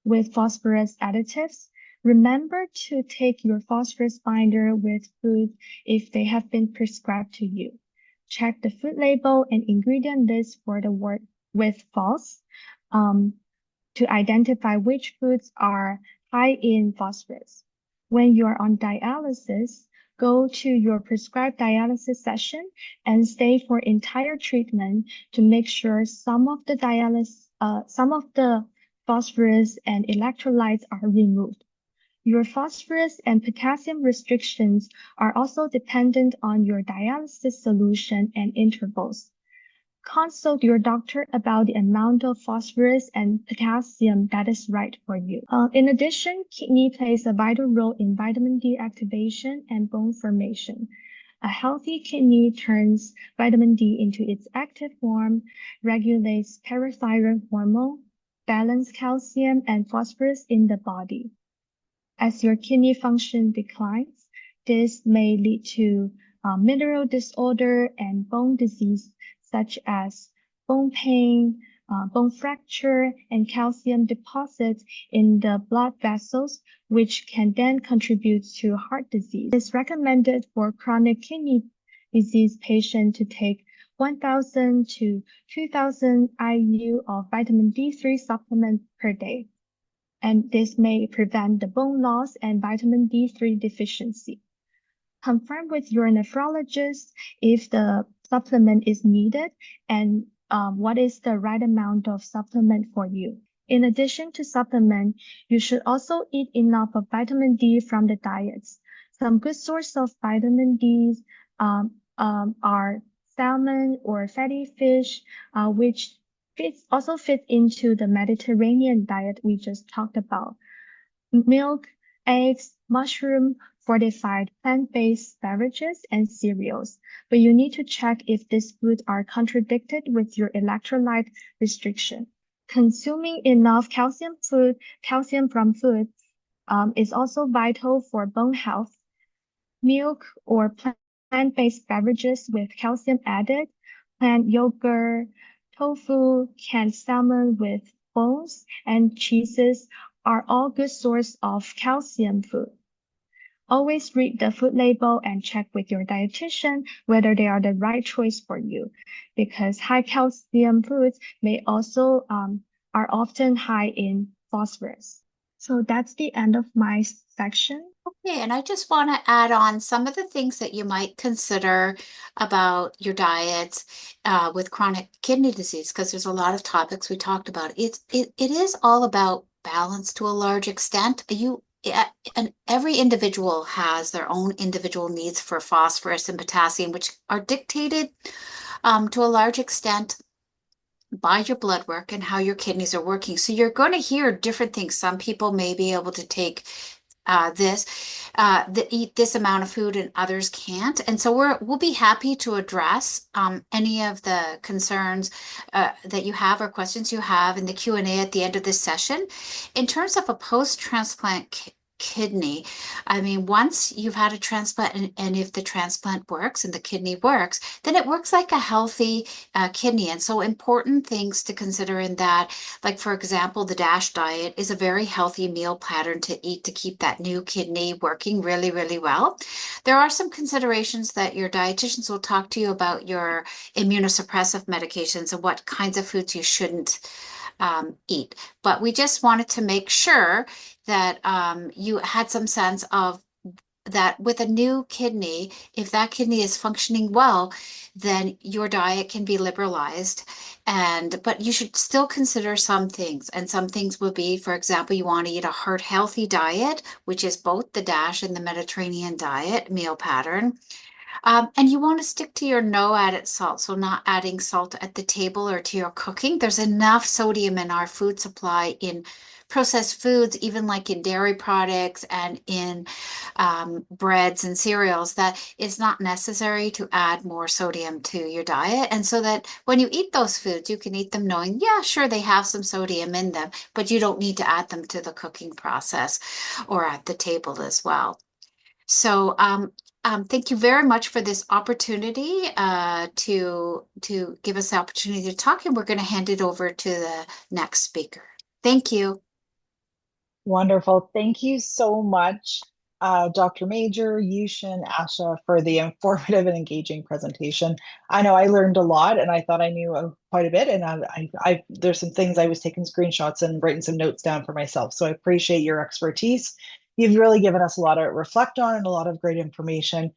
with phosphorus additives. Remember to take your phosphorus binder with food if they have been prescribed to you. Check the food label and ingredient list for the word with phos to identify which foods are high in phosphorus. When you are on dialysis, go to your prescribed dialysis session and stay for entire treatment to make sure some of the phosphorus and electrolytes are removed. Your phosphorus and potassium restrictions are also dependent on your dialysis solution and intervals. Consult your doctor about the amount of phosphorus and potassium that is right for you. In addition, kidney plays a vital role in vitamin D activation and bone formation. A healthy kidney turns vitamin D into its active form, regulates parathyroid hormone, balances calcium and phosphorus in the body. As your kidney function declines, this may lead to mineral disorder and bone disease such as bone pain, bone fracture, and calcium deposits in the blood vessels, which can then contribute to heart disease. It's recommended for chronic kidney disease patients to take 1,000 to 2,000 IU of vitamin D3 supplement per day, and this may prevent the bone loss and vitamin D3 deficiency. Confirm with your nephrologist if the supplement is needed and what is the right amount of supplement for you. In addition to supplement, you should also eat enough of vitamin D from the diets. Some good source of vitamin D are salmon or fatty fish, which also fit into the Mediterranean diet we just talked about. Milk, eggs, mushroom, fortified plant-based beverages, and cereals. But you need to check if these foods are contradicted with your electrolyte restriction. Consuming enough calcium from food is also vital for bone health. Milk or plant-based beverages with calcium added, plant yogurt, tofu, canned salmon with bones, and cheeses are all good source of calcium food. Always read the food label and check with your dietitian whether they are the right choice for you, because high calcium foods may also are often high in phosphorus. So that's the end of my section. Okay, and I just want to add on some of the things that you might consider about your diets with chronic kidney disease, because there's a lot of topics we talked about. It is all about balance to a large extent. And every individual has their own individual needs for phosphorus and potassium, which are dictated to a large extent by your blood work and how your kidneys are working. So you're going to hear different things. Some people may be able to take eat this amount of food and others can't. And so we'll be happy to address any of the concerns that you have or questions you have in the Q&A at the end of this session. In terms of a post-transplant kidney. I mean, once you've had a transplant, and if the transplant works and the kidney works, then it works like a healthy kidney. And so important things to consider in that, like for example, the DASH diet is a very healthy meal pattern to eat to keep that new kidney working really, really well. There are some considerations that your dietitians will talk to you about your immunosuppressive medications and what kinds of foods you shouldn't eat. But we just wanted to make sure that you had some sense of that with a new kidney, if that kidney is functioning well, then your diet can be liberalized. But you should still consider some things. And some things will be, for example, you want to eat a heart healthy diet, which is both the DASH and the Mediterranean diet meal pattern. And you want to stick to your no added salt, so not adding salt at the table or to your cooking. There's enough sodium in our food supply in processed foods, even like in dairy products and in breads and cereals, that it's not necessary to add more sodium to your diet. And so that when you eat those foods, you can eat them knowing, yeah, sure, they have some sodium in them, but you don't need to add them to the cooking process or at the table as well. So thank you very much for this opportunity to give us the opportunity to talk, and we're going to hand it over to the next speaker. Thank you. Wonderful. Thank you so much, Dr. Major, Yushin, Asha, for the informative and engaging presentation. I know I learned a lot, and I thought I knew quite a bit. And there's some things I was taking screenshots and writing some notes down for myself. So I appreciate your expertise. You've really given us a lot to reflect on and a lot of great information.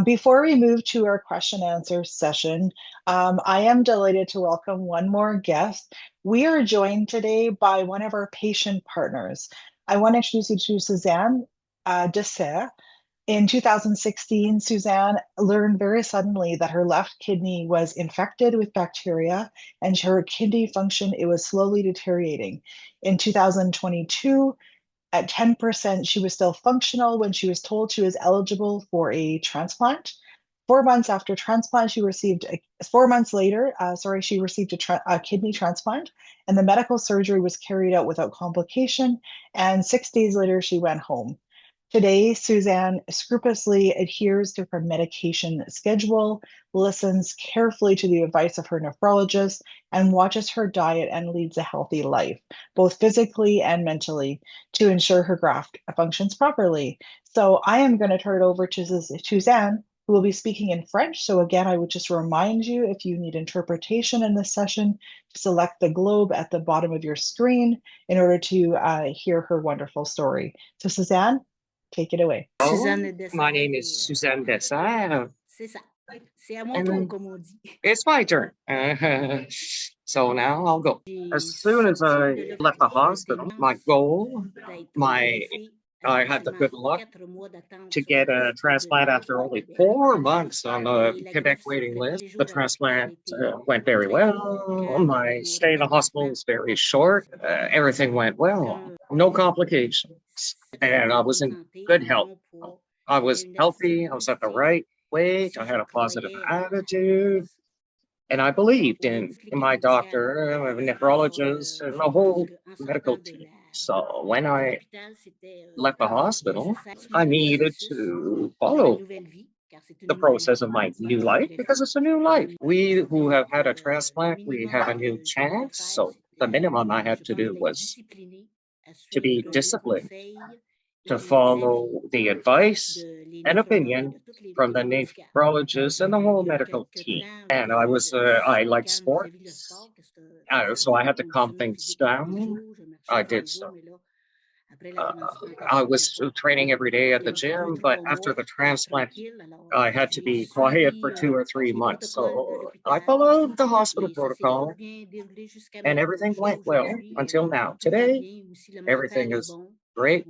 Before we move to our question and answer session, I am delighted to welcome one more guest. We are joined today by one of our patient partners. I want to introduce you to Suzanne Dessert. In 2016, Suzanne learned very suddenly that her left kidney was infected with bacteria and her kidney function, it was slowly deteriorating. In 2022, at 10%, she was still functional when she was told she was eligible for a transplant. 4 months after transplant, 4 months later, she received a kidney transplant, and the medical surgery was carried out without complication. And 6 days later, she went home. Today, Suzanne scrupulously adheres to her medication schedule, listens carefully to the advice of her nephrologist, and watches her diet and leads a healthy life, both physically and mentally, to ensure her graft functions properly. So I am going to turn it over to Suzanne, who will be speaking in French. So again, I would just remind you, if you need interpretation in this session, to select the globe at the bottom of your screen in order to hear her wonderful story. So Suzanne, take it away. My name is Suzanne Dessert. And it's my turn. So now I'll go. As soon as I left the hospital, I had the good luck to get a transplant after only 4 months on the Quebec waiting list. The transplant went very well. My stay in the hospital was very short. Everything went well. No complications. And I was in good health. I was healthy. I was at the right weight. I had a positive attitude. And I believed in my doctor, a nephrologist, and the whole medical team. So when I left the hospital, I needed to follow the process of my new life because it's a new life. We who have had a transplant, we have a new chance. So the minimum I had to do was to be disciplined, to follow the advice and opinion from the nephrologist and the whole medical team. And I like sports, so I had to calm things down. I did so. I was training every day at the gym, but after the transplant, I had to be quiet for 2 or 3 months. So I followed the hospital protocol and everything went well until now. Today, everything is great.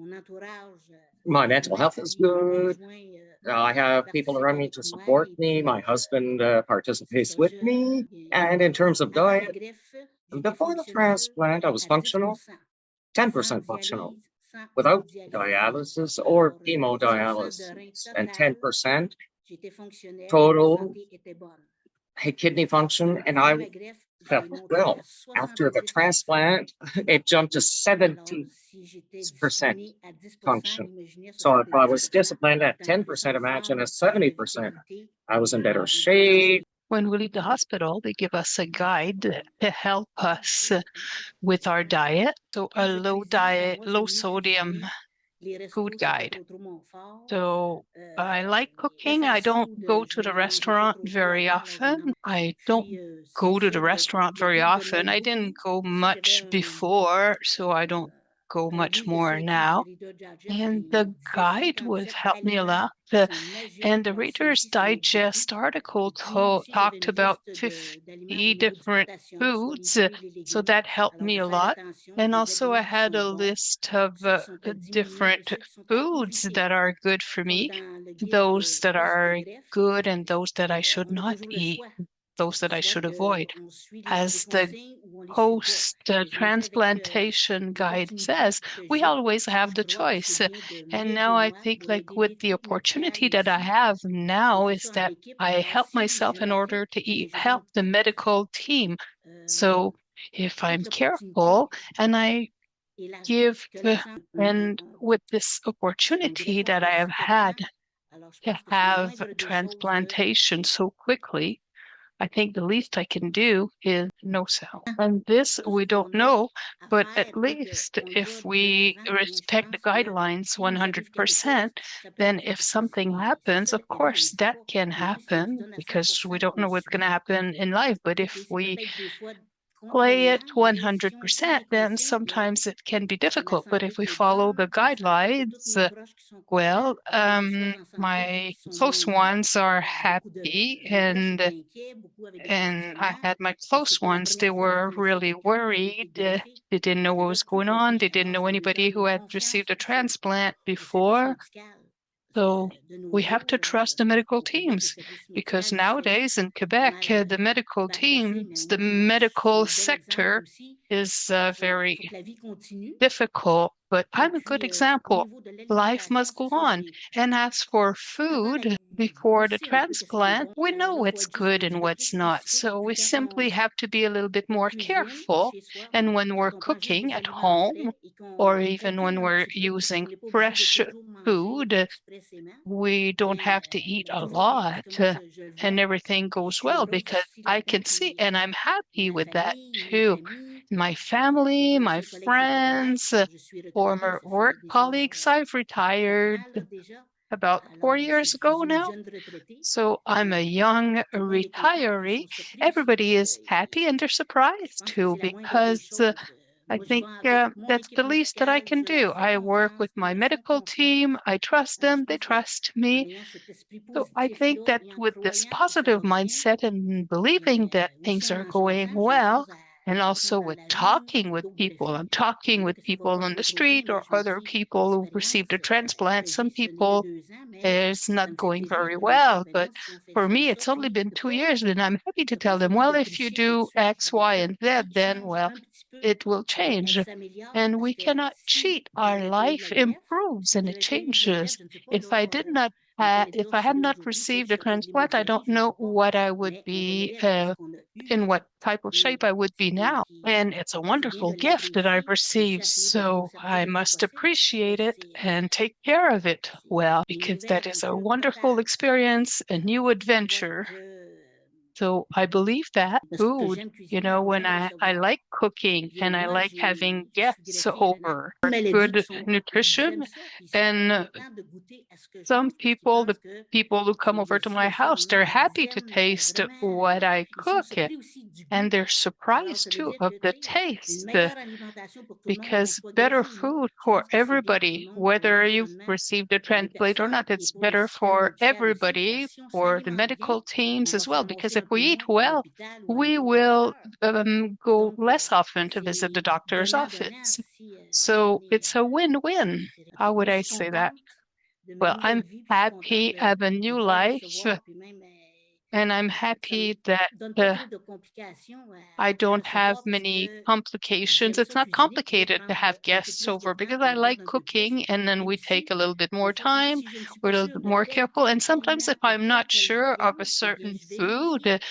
My mental health is good. I have people around me to support me. My husband participates with me. And in terms of diet, before the transplant, I was functional, 10% functional, without dialysis or hemodialysis, and 10% total kidney function. And I Well, after the transplant, it jumped to 70% function. So if I was disciplined at 10%, imagine a 70%. I was in better shape. When we leave the hospital, they give us a guide to help us with our diet. So a low sodium food guide. So I like cooking. I don't go to the restaurant very often. I didn't go much before, so I don't go much more now. And the guide was helped me a lot. And the Reader's Digest article talked about 50 different foods, so that helped me a lot. And also, I had a list of different foods that are good for me, those that are good and those that I should not eat, those that I should avoid. As the post-transplantation guide says, we always have the choice. And now I think, like, with the opportunity that I have now, is that I help myself in order to help the medical team. So if I'm careful and I give, and with this opportunity that I have had to have transplantation so quickly, I think the least I can do is no cell. And this we don't know, but at least if we respect the guidelines 100%, then if something happens, of course that can happen because we don't know what's going to happen in life. But if we play it 100%, then sometimes it can be difficult. But if we follow the guidelines, my close ones are happy, and I had my close ones. They were really worried. They didn't know what was going on. They didn't know anybody who had received a transplant before. So we have to trust the medical teams because nowadays in Quebec, the medical sector is very difficult, but I'm a good example. Life must go on. And as for food, before the transplant, we know what's good and what's not. So we simply have to be a little bit more careful. And when we're cooking at home, or even when we're using fresh food, we don't have to eat a lot and everything goes well because I can see and I'm happy with that too. My family, my friends, former work colleagues, I've retired about 4 years ago now. So I'm a young retiree. Everybody is happy and they're surprised too because I think that's the least that I can do. I work with my medical team. I trust them. They trust me. So I think that with this positive mindset and believing that things are going well, and also with talking with people, I'm talking with people on the street or other people who've received a transplant. Some people it's not going very well, but for me, it's only been 2 years, and I'm happy to tell them, well, if you do X, Y, and Z, then, well, it will change. And we cannot cheat. Our life improves and it changes. If I had not received a transplant, I don't know what I would be, in what type of shape I would be now. And it's a wonderful gift that I've received. So I must appreciate it and take care of it well, because that is a wonderful experience, a new adventure. So I believe that food, when I like cooking and I like having guests over, good nutrition, and some people, the people who come over to my house, they're happy to taste what I cook, and they're surprised too of the taste, because better food for everybody, whether you've received a transplant or not, it's better for everybody, for the medical teams as well, because if we eat well, we will go less often to visit the doctor's office. So it's a win-win. How would I say that? Well, I'm happy, I have a new life, And I'm happy that I don't have many complications. It's not complicated to have guests over because I like cooking, and then we take a little bit more time. We're a little bit more careful. And sometimes if I'm not sure of a certain food,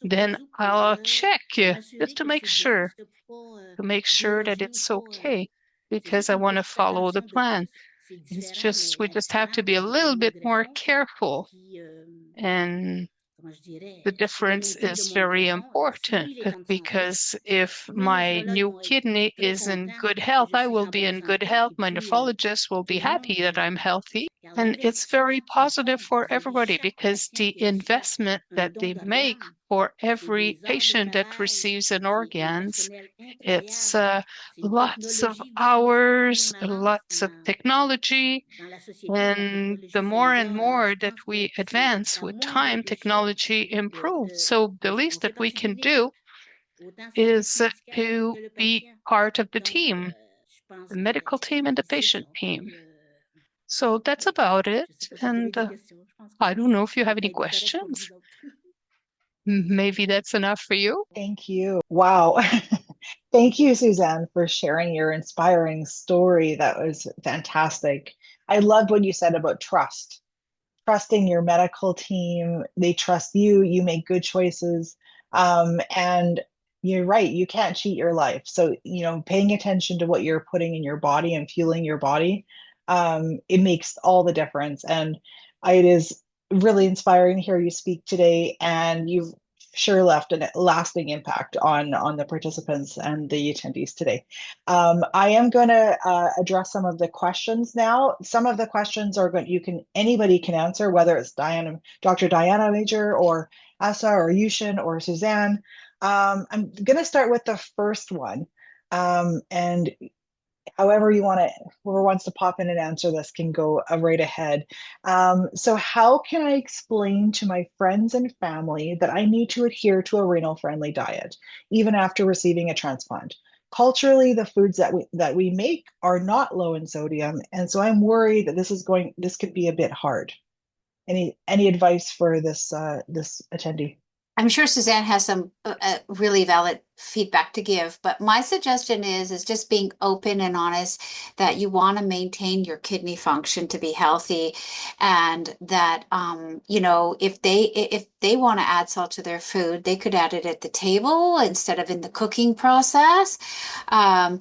then I'll check just to make sure that it's okay because I want to follow the plan. We just have to be a little bit more careful. And the difference is very important because if my new kidney is in good health, I will be in good health. My nephrologist will be happy that I'm healthy. And it's very positive for everybody because the investment that they make for every patient that receives an organs, it's lots of hours, lots of technology, and the more and more that we advance with time, technology improves. So the least that we can do is to be part of the team, the medical team and the patient team. So that's about it. And I don't know if you have any questions. Maybe that's enough for you. Thank you. Wow. Thank you, Suzanne, for sharing your inspiring story. That was fantastic. I loved what you said about trust. Trusting your medical team. They trust you. You make good choices. And you're right. You can't cheat your life. So, paying attention to what you're putting in your body and fueling your body, it makes all the difference. And it is really inspiring to hear you speak today. And you've sure left a lasting impact on the participants and the attendees today. I am going to address some of the questions now. Some of the questions are going anybody can answer, whether it's Dr. Diana Major or Asa or Yushin or Suzanne. I'm going to start with the first one, and however whoever wants to pop in and answer this can go right ahead. So how can I explain to my friends and family that I need to adhere to a renal friendly diet, even after receiving a transplant? Culturally, the foods that we make are not low in sodium, and so I'm worried that this could be a bit hard. Any advice for this attendee? I'm sure Suzanne has some really valid feedback to give, but my suggestion is just being open and honest that you want to maintain your kidney function to be healthy, and that if they want to add salt to their food, they could add it at the table instead of in the cooking process. Um,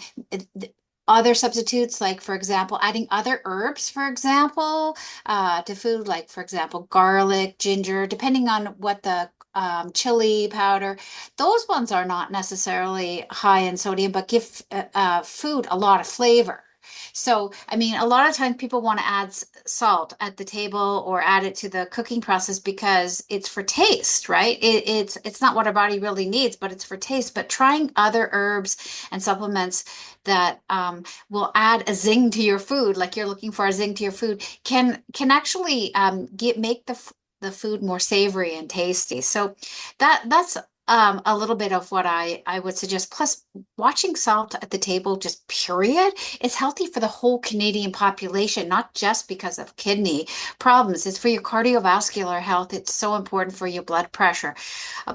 Other substitutes, like for example, adding other herbs, for example, to food, like for example, garlic, ginger, depending on what the chili powder. Those ones are not necessarily high in sodium, but give food a lot of flavor. So, I mean, a lot of times people want to add salt at the table or add it to the cooking process because it's for taste, right? It's not what our body really needs, but it's for taste. But trying other herbs and supplements that will add a zing to your food, like you're looking for a zing to your food, can actually make the food more savory and tasty. So that's a little bit of what I would suggest. Plus, watching salt at the table, just period, is healthy for the whole Canadian population, not just because of kidney problems. It's for your cardiovascular health. It's so important for your blood pressure.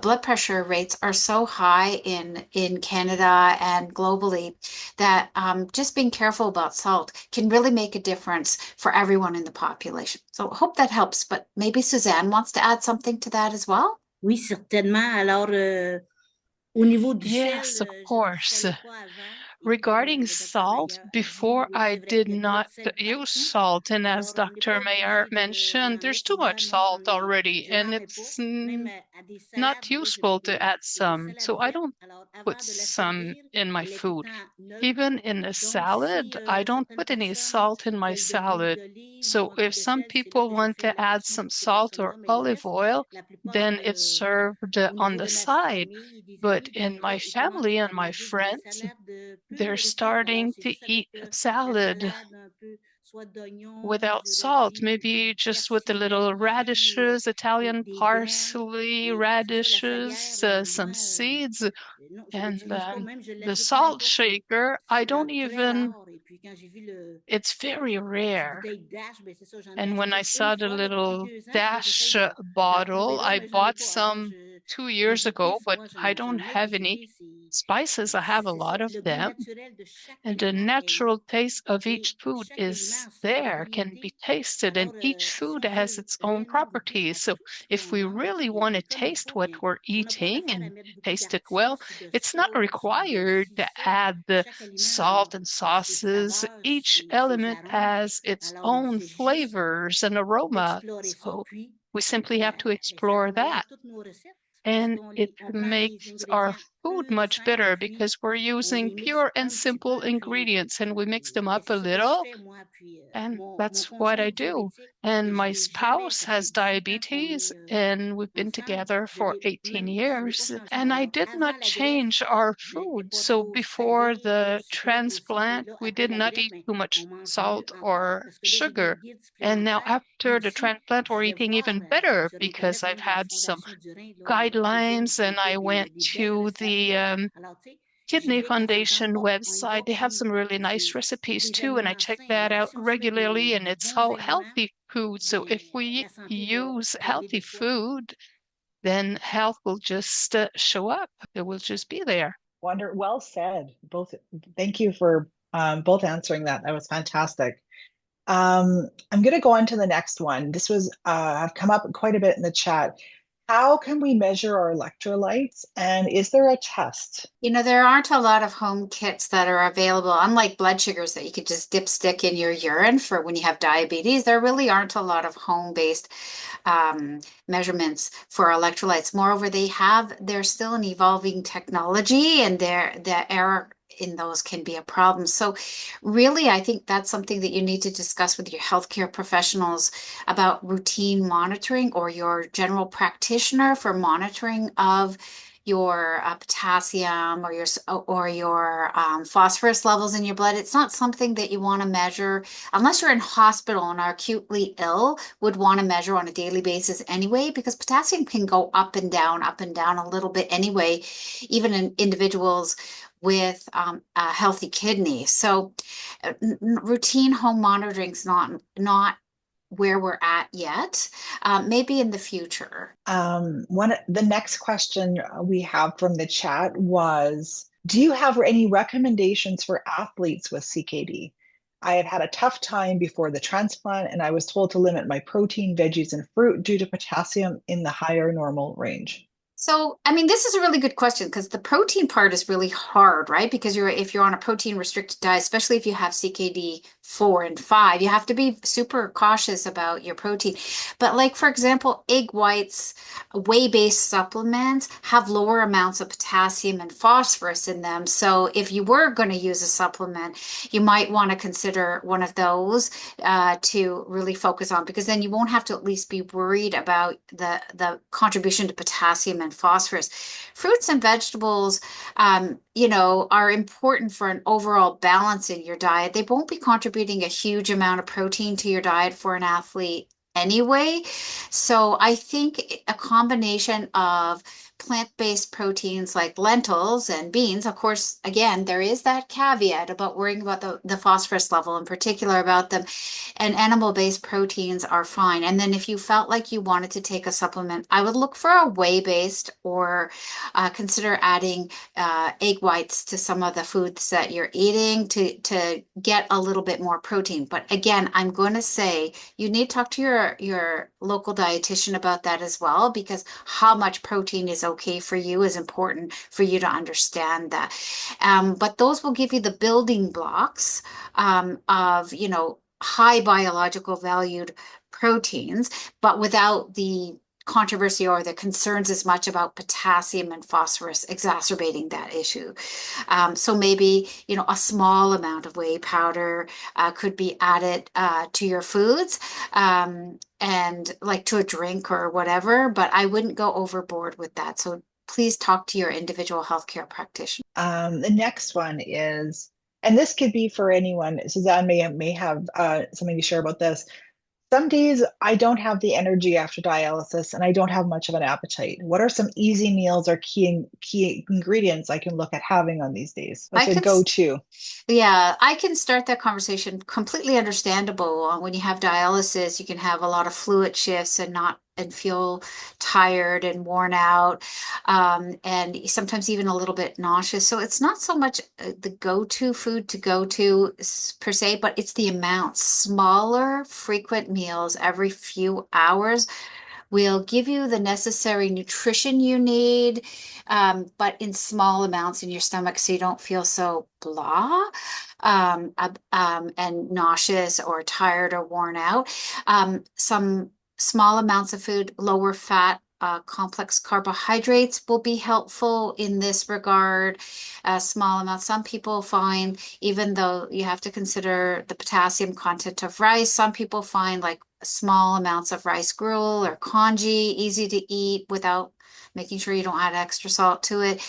Blood pressure rates are so high in Canada and globally that just being careful about salt can really make a difference for everyone in the population. So I hope that helps. But maybe Suzanne wants to add something to that as well. Oui, certainement. Alors, au niveau du Yes, sel, of je course. savais pas avant. Et puis, Regarding je vais parler salt, à Guy before Lou I avec did trop de not sel use partout. salt, and as Alors, on n'est Dr. pas Mayer obligé de. mentioned, Il y en a there's too qui much aiment, moi salt j'en ai. already, Je and n'en mets it's pas. Même à des salades, not des fois, je mets useful to add des some, salades so I vertes. don't Alors, put avant de la some servir, in my elle est tout le food. temps neutre. Even in a Donc, si salad, I don't certaines put any personnes salt in my veulent de l'huile salad. d'olive ou So un peu if de some sel, c'est là people que je want fais to add l'addition some pour ces salt or personnes-là. Mais le olive reste, oil, la plupart, then it's served au on niveau the de ma side. famille, des But amis, in ben là, my ils commencent family and à my manger des friends, salades they're pures et simples. Alors, starting c'est to juste avec eat la salad salade un peu without salt, maybe just with the little radishes, Italian parsley, radishes, some seeds, and the salt shaker. I don't even, it's very rare. And when I saw the little dash bottle, I bought some 2 years ago, but I don't have any spices. I have a lot of them. And the natural taste of each food is there, can be tasted, and each food has its own properties. So if we really want to taste what we're eating and taste it well, it's not required to add the salt and sauces. Each element has its own flavors and aroma. So we simply have to explore that. And it makes our food much better because we're using pure and simple ingredients and we mix them up a little. And that's what I do. And my spouse has diabetes, and we've been together for 18 years. And I did not change our food. So before the transplant, we did not eat too much salt or sugar. And now after the transplant, we're eating even better because I've had some guidelines and I went to the Kidney Foundation website. They have some really nice recipes too, and I check that out regularly, and it's all healthy food. So if we use healthy food, then health will just show up. It will just be there. Well said. Both. Thank you for both answering that. That was fantastic. I'm going to go on to the next one. This was I've come up quite a bit in the chat. How can we measure our electrolytes, and is there a test? There aren't a lot of home kits that are available, unlike blood sugars that you could just dipstick in your urine for when you have diabetes. There really aren't a lot of home-based measurements for electrolytes. Moreover, they're still an evolving technology, and the error in those can be a problem. So really, I think that's something that you need to discuss with your healthcare professionals about routine monitoring or your general practitioner for monitoring of your potassium or your phosphorus levels in your blood. It's not something that you want to measure unless you're in hospital and are acutely ill, would want to measure on a daily basis anyway, because potassium can go up and down a little bit anyway, even in individuals with a healthy kidney. So routine home monitoring is not where we're at yet, maybe in the future. The next question we have from the chat was, do you have any recommendations for athletes with CKD? I have had a tough time before the transplant, and I was told to limit my protein, veggies, and fruit due to potassium in the higher normal range. So, this is a really good question because the protein part is really hard, right? Because if you're on a protein restricted diet, especially if you have CKD 4 and 5, you have to be super cautious about your protein. But like, for example, egg whites, whey-based supplements have lower amounts of potassium and phosphorus in them. So if you were going to use a supplement, you might want to consider one of those to really focus on, because then you won't have to at least be worried about the contribution to potassium and phosphorus. Fruits and vegetables, are important for an overall balance in your diet. They won't be contributing a huge amount of protein to your diet for an athlete anyway. So I think a combination of plant-based proteins like lentils and beans, of course, again, there is that caveat about worrying about the phosphorus level, in particular about them, and animal-based proteins are fine. And then if you felt like you wanted to take a supplement, I would look for a whey-based or consider adding egg whites to some of the foods that you're eating to get a little bit more protein. But again, I'm going to say you need to talk to your local dietitian about that as well, because how much protein is okay for you is important for you to understand that. But those will give you the building blocks of, high biological valued proteins, but without the controversy or the concerns as much about potassium and phosphorus exacerbating that issue. So maybe, a small amount of whey powder could be added to your foods and like to a drink or whatever, but I wouldn't go overboard with that. So please talk to your individual healthcare practitioner. The next one is, and this could be for anyone. Suzanne may have something to share about this. Some days I don't have the energy after dialysis and I don't have much of an appetite. What are some easy meals or key ingredients I can look at having on these days? I Like a can go-to. Yeah, I can start that conversation. Completely understandable. When you have dialysis, you can have a lot of fluid shifts and not and feel tired and worn out, and sometimes even a little bit nauseous. So it's not so much the go-to food to go to per se, but it's the amount. Smaller, frequent meals every few hours will give you the necessary nutrition you need, but in small amounts in your stomach so you don't feel so blah and nauseous or tired or worn out. Some small amounts of food, lower fat, complex carbohydrates will be helpful in this regard. Small amounts. Some people find, even though you have to consider the potassium content of rice, some people find like small amounts of rice gruel or congee easy to eat without making sure you don't add extra salt to it.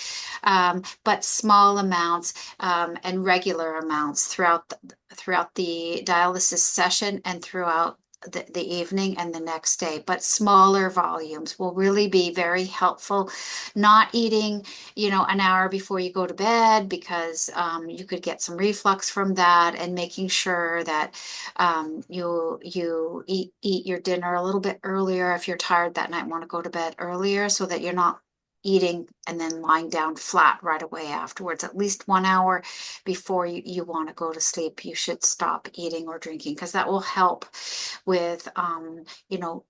But small amounts and regular amounts throughout the dialysis session and throughout the evening and the next day, but smaller volumes will really be very helpful. Not eating, an hour before you go to bed because you could get some reflux from that, and making sure that you eat your dinner a little bit earlier if you're tired that night, want to go to bed earlier, so that you're not eating and then lying down flat right away afterwards. At least 1 hour before you want to go to sleep, you should stop eating or drinking, because that will help with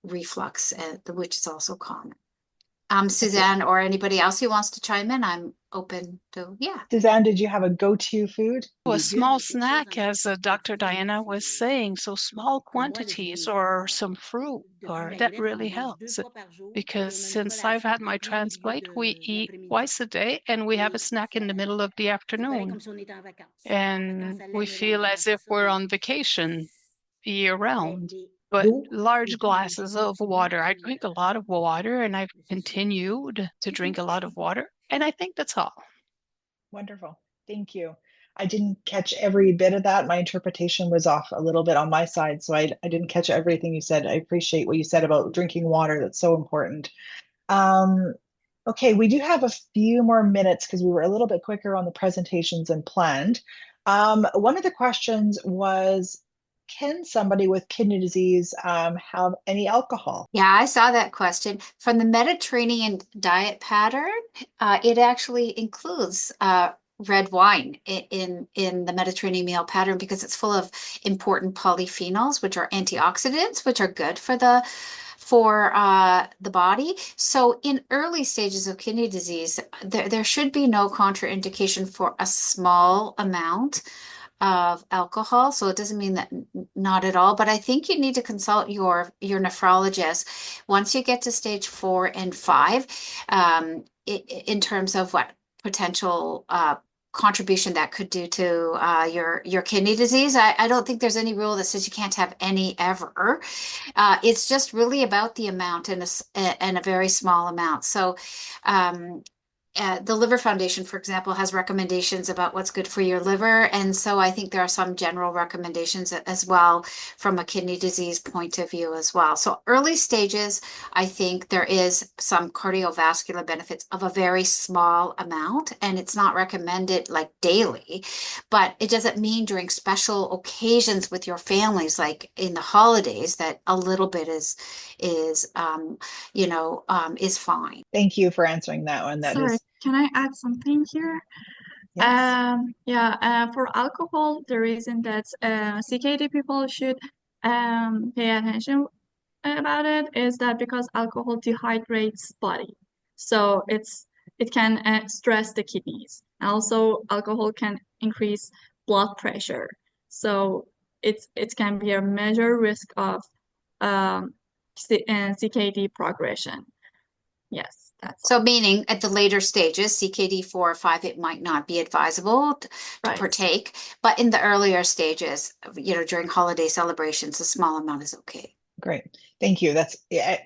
reflux, which is also common. Suzanne or anybody else who wants to chime in, I'm open to, yeah. Suzanne, did you have a go-to food? A small snack, as Dr. Diana was saying, so small quantities or some fruit, or that really helps. Because since I've had my transplant, we eat twice a day and we have a snack in the middle of the afternoon. And we feel as if we're on vacation year round. But large glasses of water. I drink a lot of water and I've continued to drink a lot of water. And I think that's all. Wonderful. Thank you. I didn't catch every bit of that. My interpretation was off a little bit on my side, so I didn't catch everything you said. I appreciate what you said about drinking water. That's so important. Okay, we do have a few more minutes because we were a little bit quicker on the presentations than planned. One of the questions was, can somebody with kidney disease have any alcohol? Yeah, I saw that question. From the Mediterranean diet pattern, it actually includes red wine in the Mediterranean meal pattern, because it's full of important polyphenols, which are antioxidants, which are good for the body. So in early stages of kidney disease, there should be no contraindication for a small amount of alcohol. So it doesn't mean that not at all, but I think you need to consult your nephrologist once you get to stage 4 and 5, in terms of what potential contribution that could do to your kidney disease. I don't think there's any rule that says you can't have any ever. It's just really about the amount and a very small amount. So the Liver Foundation, for example, has recommendations about what's good for your liver. And so I think there are some general recommendations as well from a kidney disease point of view as well. So early stages, I think there is some cardiovascular benefits of a very small amount, and it's not recommended like daily, but it doesn't mean during special occasions with your families, like in the holidays, that a little bit is fine. Thank you for answering that one. Sorry, can I add something here? Yes. For alcohol, the reason that CKD people should pay attention about it is that because alcohol dehydrates body, so it can stress the kidneys. Also, alcohol can increase blood pressure, so it can be a major risk of CKD progression. Yes, that's So meaning at the later stages, CKD 4 or 5, it might not be advisable to right. partake, but in the earlier stages, during holiday celebrations, a small amount is okay. Great. Thank you. That's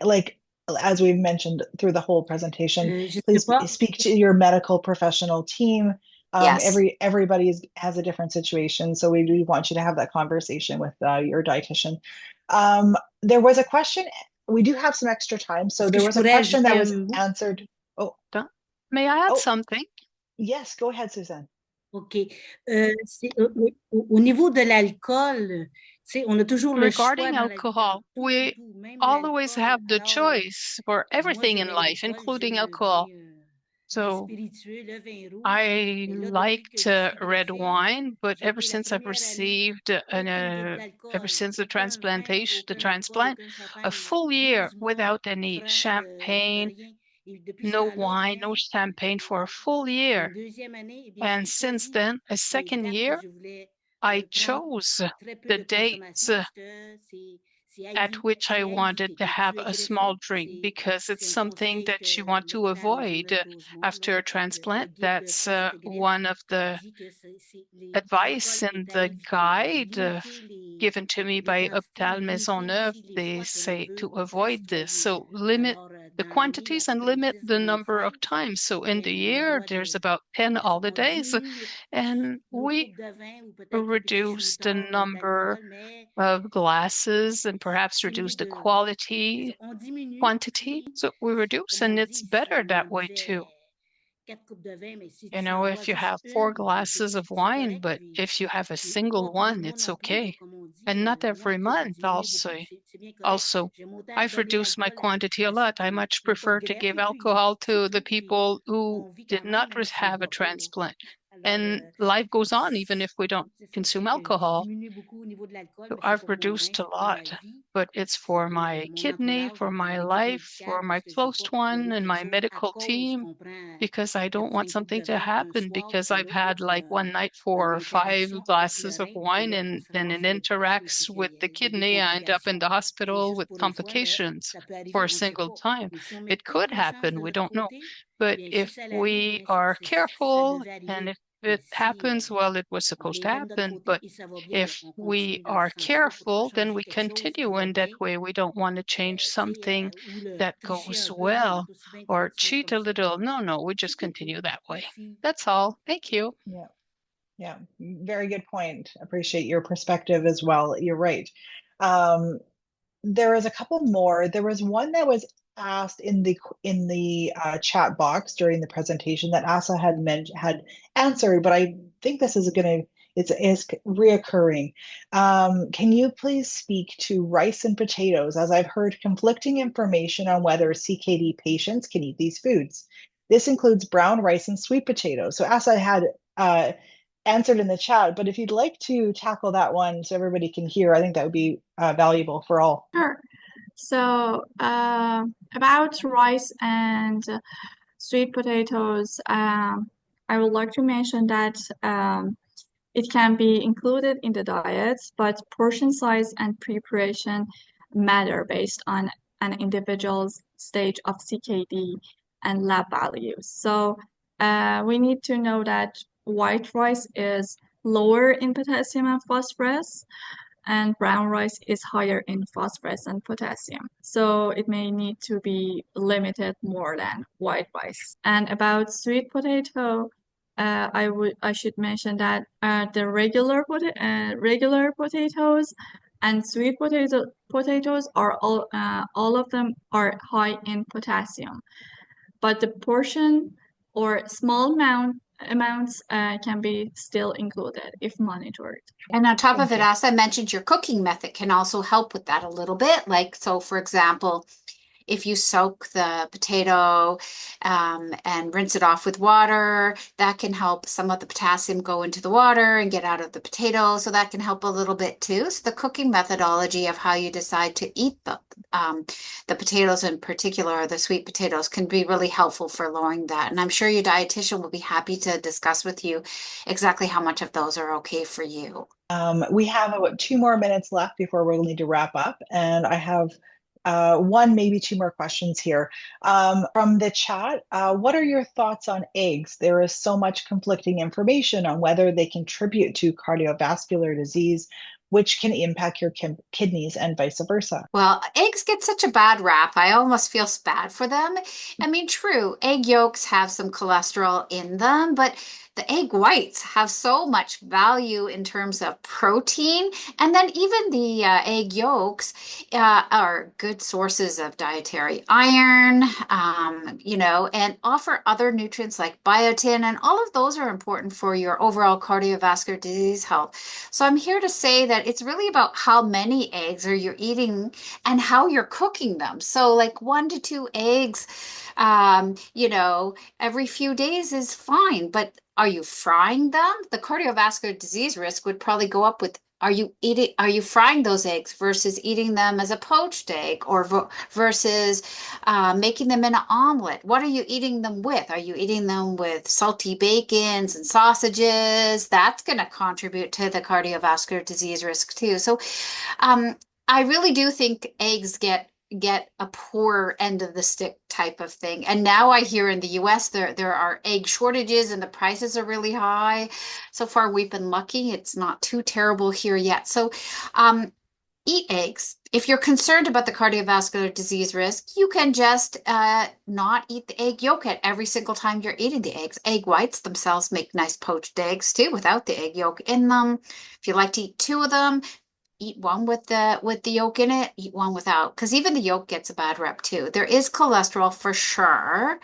like, as we've mentioned through the whole presentation, please speak to your medical professional team Yes. Everybody has a different situation, so we do want you to have that conversation with your dietitian. There was a question. We do have some extra time, so Est-ce que there je was a pourrais question that ajouter was un mot? answered. Oh, May I add oh, something? yes, go ahead, Suzanne. OK. Au niveau de l'alcool, tu sais, on a toujours le choix Regarding dans la vie, dans alcohol, we tout, même always l'alcool. have the Alors, choice for moi, everything in j'aimais life, l'alcool, including j'aime le alcohol. vin So spiritueux, le vin rouge. I Mais là, depuis que liked je suis red greffière, wine, but j'ai ever été la since I've première année, received aucune goutte ever d'alcool, since the aucun vin, transplantation, the aucun alcool, transplant, aucun a champagne, full year 12 mois, without any champagne, rien. Et depuis ce no temps-là wine, no vient champagne for a la full year. deuxième année, eh bien, And j'ai since choisi then, a les second dates que year, je voulais I prendre chose très peu the de consommation dates parce que at which I c'est wanted to que have tu es a small greffé. drink because it's C'est un something conseil that you que want to l'hôpital avoid Jeannette-Rosemont, after a le transplant. guide de That's post-greffe, one of the dit que advice l'alcool and est à the éviter. Donc, guide limiter given to me les by quantités, mais Hôpital limiter Maisonneuve. aussi les They fois que l'on say to veut avoid this. s'extrayer. So limit Alors, the dans l'année, il y a à quantities peu and près limit 10 the de nos number of fêtes. times. So in the Ben, on a le year, droit there's about 10 on holidays, diminue and nos we coupes de vin ou peut-être un petit reduce the shooter number d'alcool, mais of glasses and perhaps c'est mieux reduce the de... On diminue, quantity. puis, So we reduce, comme on and dit it's ici, better on that way disait too. 4 coupes de vin, mais si You tu know, en bois if you juste have four une, ben, glasses of c'est wine, correct, but if you have a puis pas single tous les one, mois it's non plus. Donc, okay. comme on dit, And not moi, every que j'ai month diminué also. beaucoup, c'est bien correct. Also, J'aime autant I've donner reduced my l'alcool quantity a à ceux lot. I much qui n'ont pas de prefer to greffe, give et puis alcohol ceux to the people who on vit did quand même, not même s'ils ne have a boivent pas. transplant. Alors, And life goes on even if we don't c'est ça. consume Donc, j'ai alcohol. diminué beaucoup au niveau de l'alcool, So mais c'est I've pour mon rein, reduced a c'est pour ma lot, vie, but it's c'est for pour my mon kidney, entourage, for donc my l'équipe life, médicale, for parce my que je ne veux close pas qu'il one, arrive and quelque my chose à medical cause team, qu'on prend because I don't want 4-5 coupes something de to vin un happen soir, because puis I've l'autre, had like one night une 4 or 5 interaction avec le glasses of rein, puis wine là, on and se then ramasse it à l'hôpital, puis interacts with qu'il the y a des kidney. I end up in complications. the C'est hospital juste with pour une fois, mais complications ça peut arriver, for a on ne sait single pas. time. Mais si on met It toutes could nos chances happen, de we notre don't know. côté, But bien, si if ça l'arrive, we bien, are ça careful devait and arriver. if Mais it si happens, well, it was on supposed les to met de notre happen. côté But et ça va bien, if on we continue dans ce are sens-là pour ne pas careful, then changer we quelque chose qui continue va in that bien. way. We don't want to change something Ou le that tricher goes un peu, on well est aussi bien or continuer cheat comme a ça. little. No, we just C'était tout. continue that way. Merci. That's all. Thank you. Yeah. Yeah, very good point. Appreciate your perspective as well. You're right. There is a couple more. There was one that was asked in the chat box during the presentation that Asa had answered, but I think this is going to it's reoccurring. Can you please speak to rice and potatoes, as I've heard conflicting information on whether CKD patients can eat these foods. This includes brown rice and sweet potatoes. So Asa had answered in the chat, but if you'd like to tackle that one so everybody can hear, I think that would be valuable for all. Sure. So, about rice and sweet potatoes, I would like to mention that it can be included in the diets, but portion size and preparation matter based on an individual's stage of CKD and lab values. So we need to know that white rice is lower in potassium and phosphorus, and brown rice is higher in phosphorus and potassium. So it may need to be limited more than white rice. And about sweet potato, I should mention that the regular potatoes and sweet potatoes are all of them are high in potassium, but the portion or small amounts can be still included if monitored. And on top of Thank it, you. as I mentioned, your cooking method can also help with that a little bit. Like, so for example, if you soak the potato and rinse it off with water, that can help some of the potassium go into the water and get out of the potato. So that can help a little bit too. So the cooking methodology of how you decide to eat the potatoes in particular, or the sweet potatoes, can be really helpful for lowering that. And I'm sure your dietitian will be happy to discuss with you exactly how much of those are okay for you. We have about 2 more minutes left before we'll need to wrap up, and I have one, maybe 2 more questions here. From the chat, what are your thoughts on eggs? There is so much conflicting information on whether they contribute to cardiovascular disease, which can impact your kidneys and vice versa. Well, eggs get such a bad rap. I almost feel bad for them. I mean, true, egg yolks have some cholesterol in them, but the egg whites have so much value in terms of protein. And then even the egg yolks are good sources of dietary iron, and offer other nutrients like biotin. And all of those are important for your overall cardiovascular disease health. So I'm here to say that it's really about how many eggs are you eating and how you're cooking them. So like 1 to 2 eggs, every few days is fine, but are you frying them? The cardiovascular disease risk would probably go up with are you frying those eggs versus eating them as a poached egg or versus making them in an omelet? What are you eating them with? Are you eating them with salty bacons and sausages? That's going to contribute to the cardiovascular disease risk too. So um, I really do think eggs get a poor end of the stick type of thing. And now I hear in the US there are egg shortages and the prices are really high. So far we've been lucky. It's not too terrible here yet. So eat eggs. If you're concerned about the cardiovascular disease risk, you can just not eat the egg yolk at every single time you're eating the eggs. Egg whites themselves make nice poached eggs too without the egg yolk in them. If you like to eat two of them, eat one with the yolk in it, eat one without, because even the yolk gets a bad rep too. There is cholesterol for sure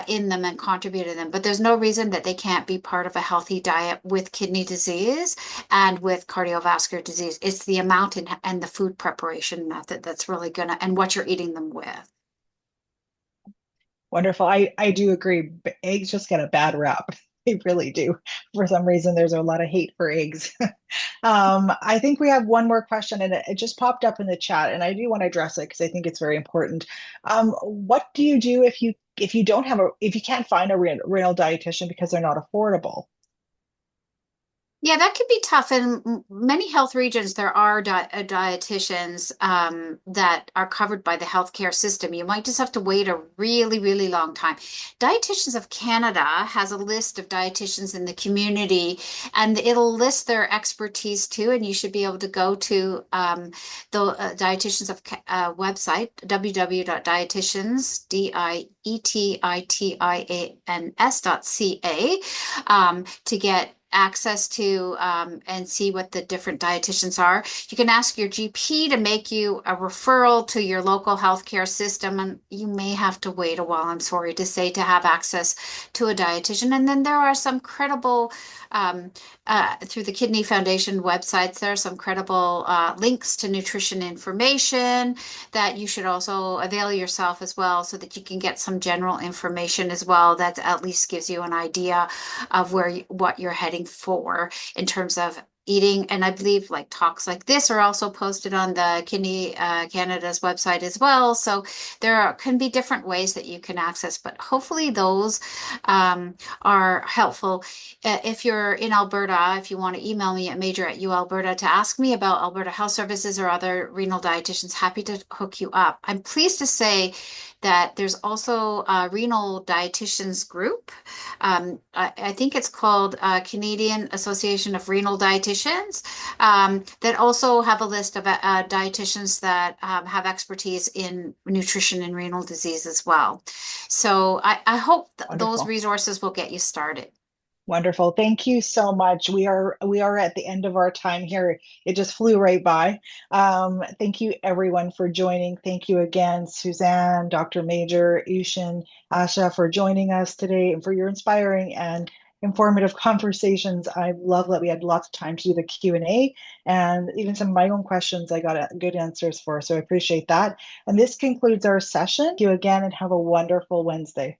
in them and contribute to them, but there's no reason that they can't be part of a healthy diet with kidney disease and with cardiovascular disease. It's the amount and the food preparation method that's really gonna, and what you're eating them with. Wonderful. I do agree. Eggs just get a bad rap. They really do. For some reason, there's a lot of hate for eggs. I think we have one more question, and it just popped up in the chat, and I do want to address it because I think it's very important. What do you do if you don't have if you can't find a renal dietitian because they're not affordable? Yeah, that could be tough. In many health regions, there are dietitians that are covered by the healthcare system. You might just have to wait a really, really long time. Dietitians of Canada has a list of dietitians in the community, and it'll list their expertise too. And you should be able to go to the Dietitians of website, www.dietitians, dietitians.ca, to get access to and see what the different dietitians are. You can ask your GP to make you a referral to your local healthcare system, and you may have to wait a while, I'm sorry to say, to have access to a dietitian. And then there are some credible, through the Kidney Foundation websites, there are some credible links to nutrition information that you should also avail yourself as well, so that you can get some general information as well that at least gives you an idea of what you're heading for in terms of eating. And I believe like talks like this are also posted on the Kidney Canada's website as well. So can be different ways that you can access, but hopefully those are helpful. If you're in Alberta, if you want to email me at major@ualberta to ask me about Alberta Health Services or other renal dietitians, happy to hook you up. I'm pleased to say that there's also a renal dietitians group. I think it's called Canadian Association of Renal Dietitians, that also have a list of dietitians that have expertise in nutrition and renal disease as well. So I hope those Wonderful. resources will get you started. Wonderful. Thank you so much. We are at the end of our time here. It just flew right by. Thank you everyone for joining. Thank you again, Suzanne, Dr. Major, Ushin, Asha, for joining us today and for your inspiring and informative conversations. I love that we had lots of time to do the Q&A, and even some of my own questions I got good answers for. So I appreciate that. And this concludes our session. Thank you again and have a wonderful Wednesday.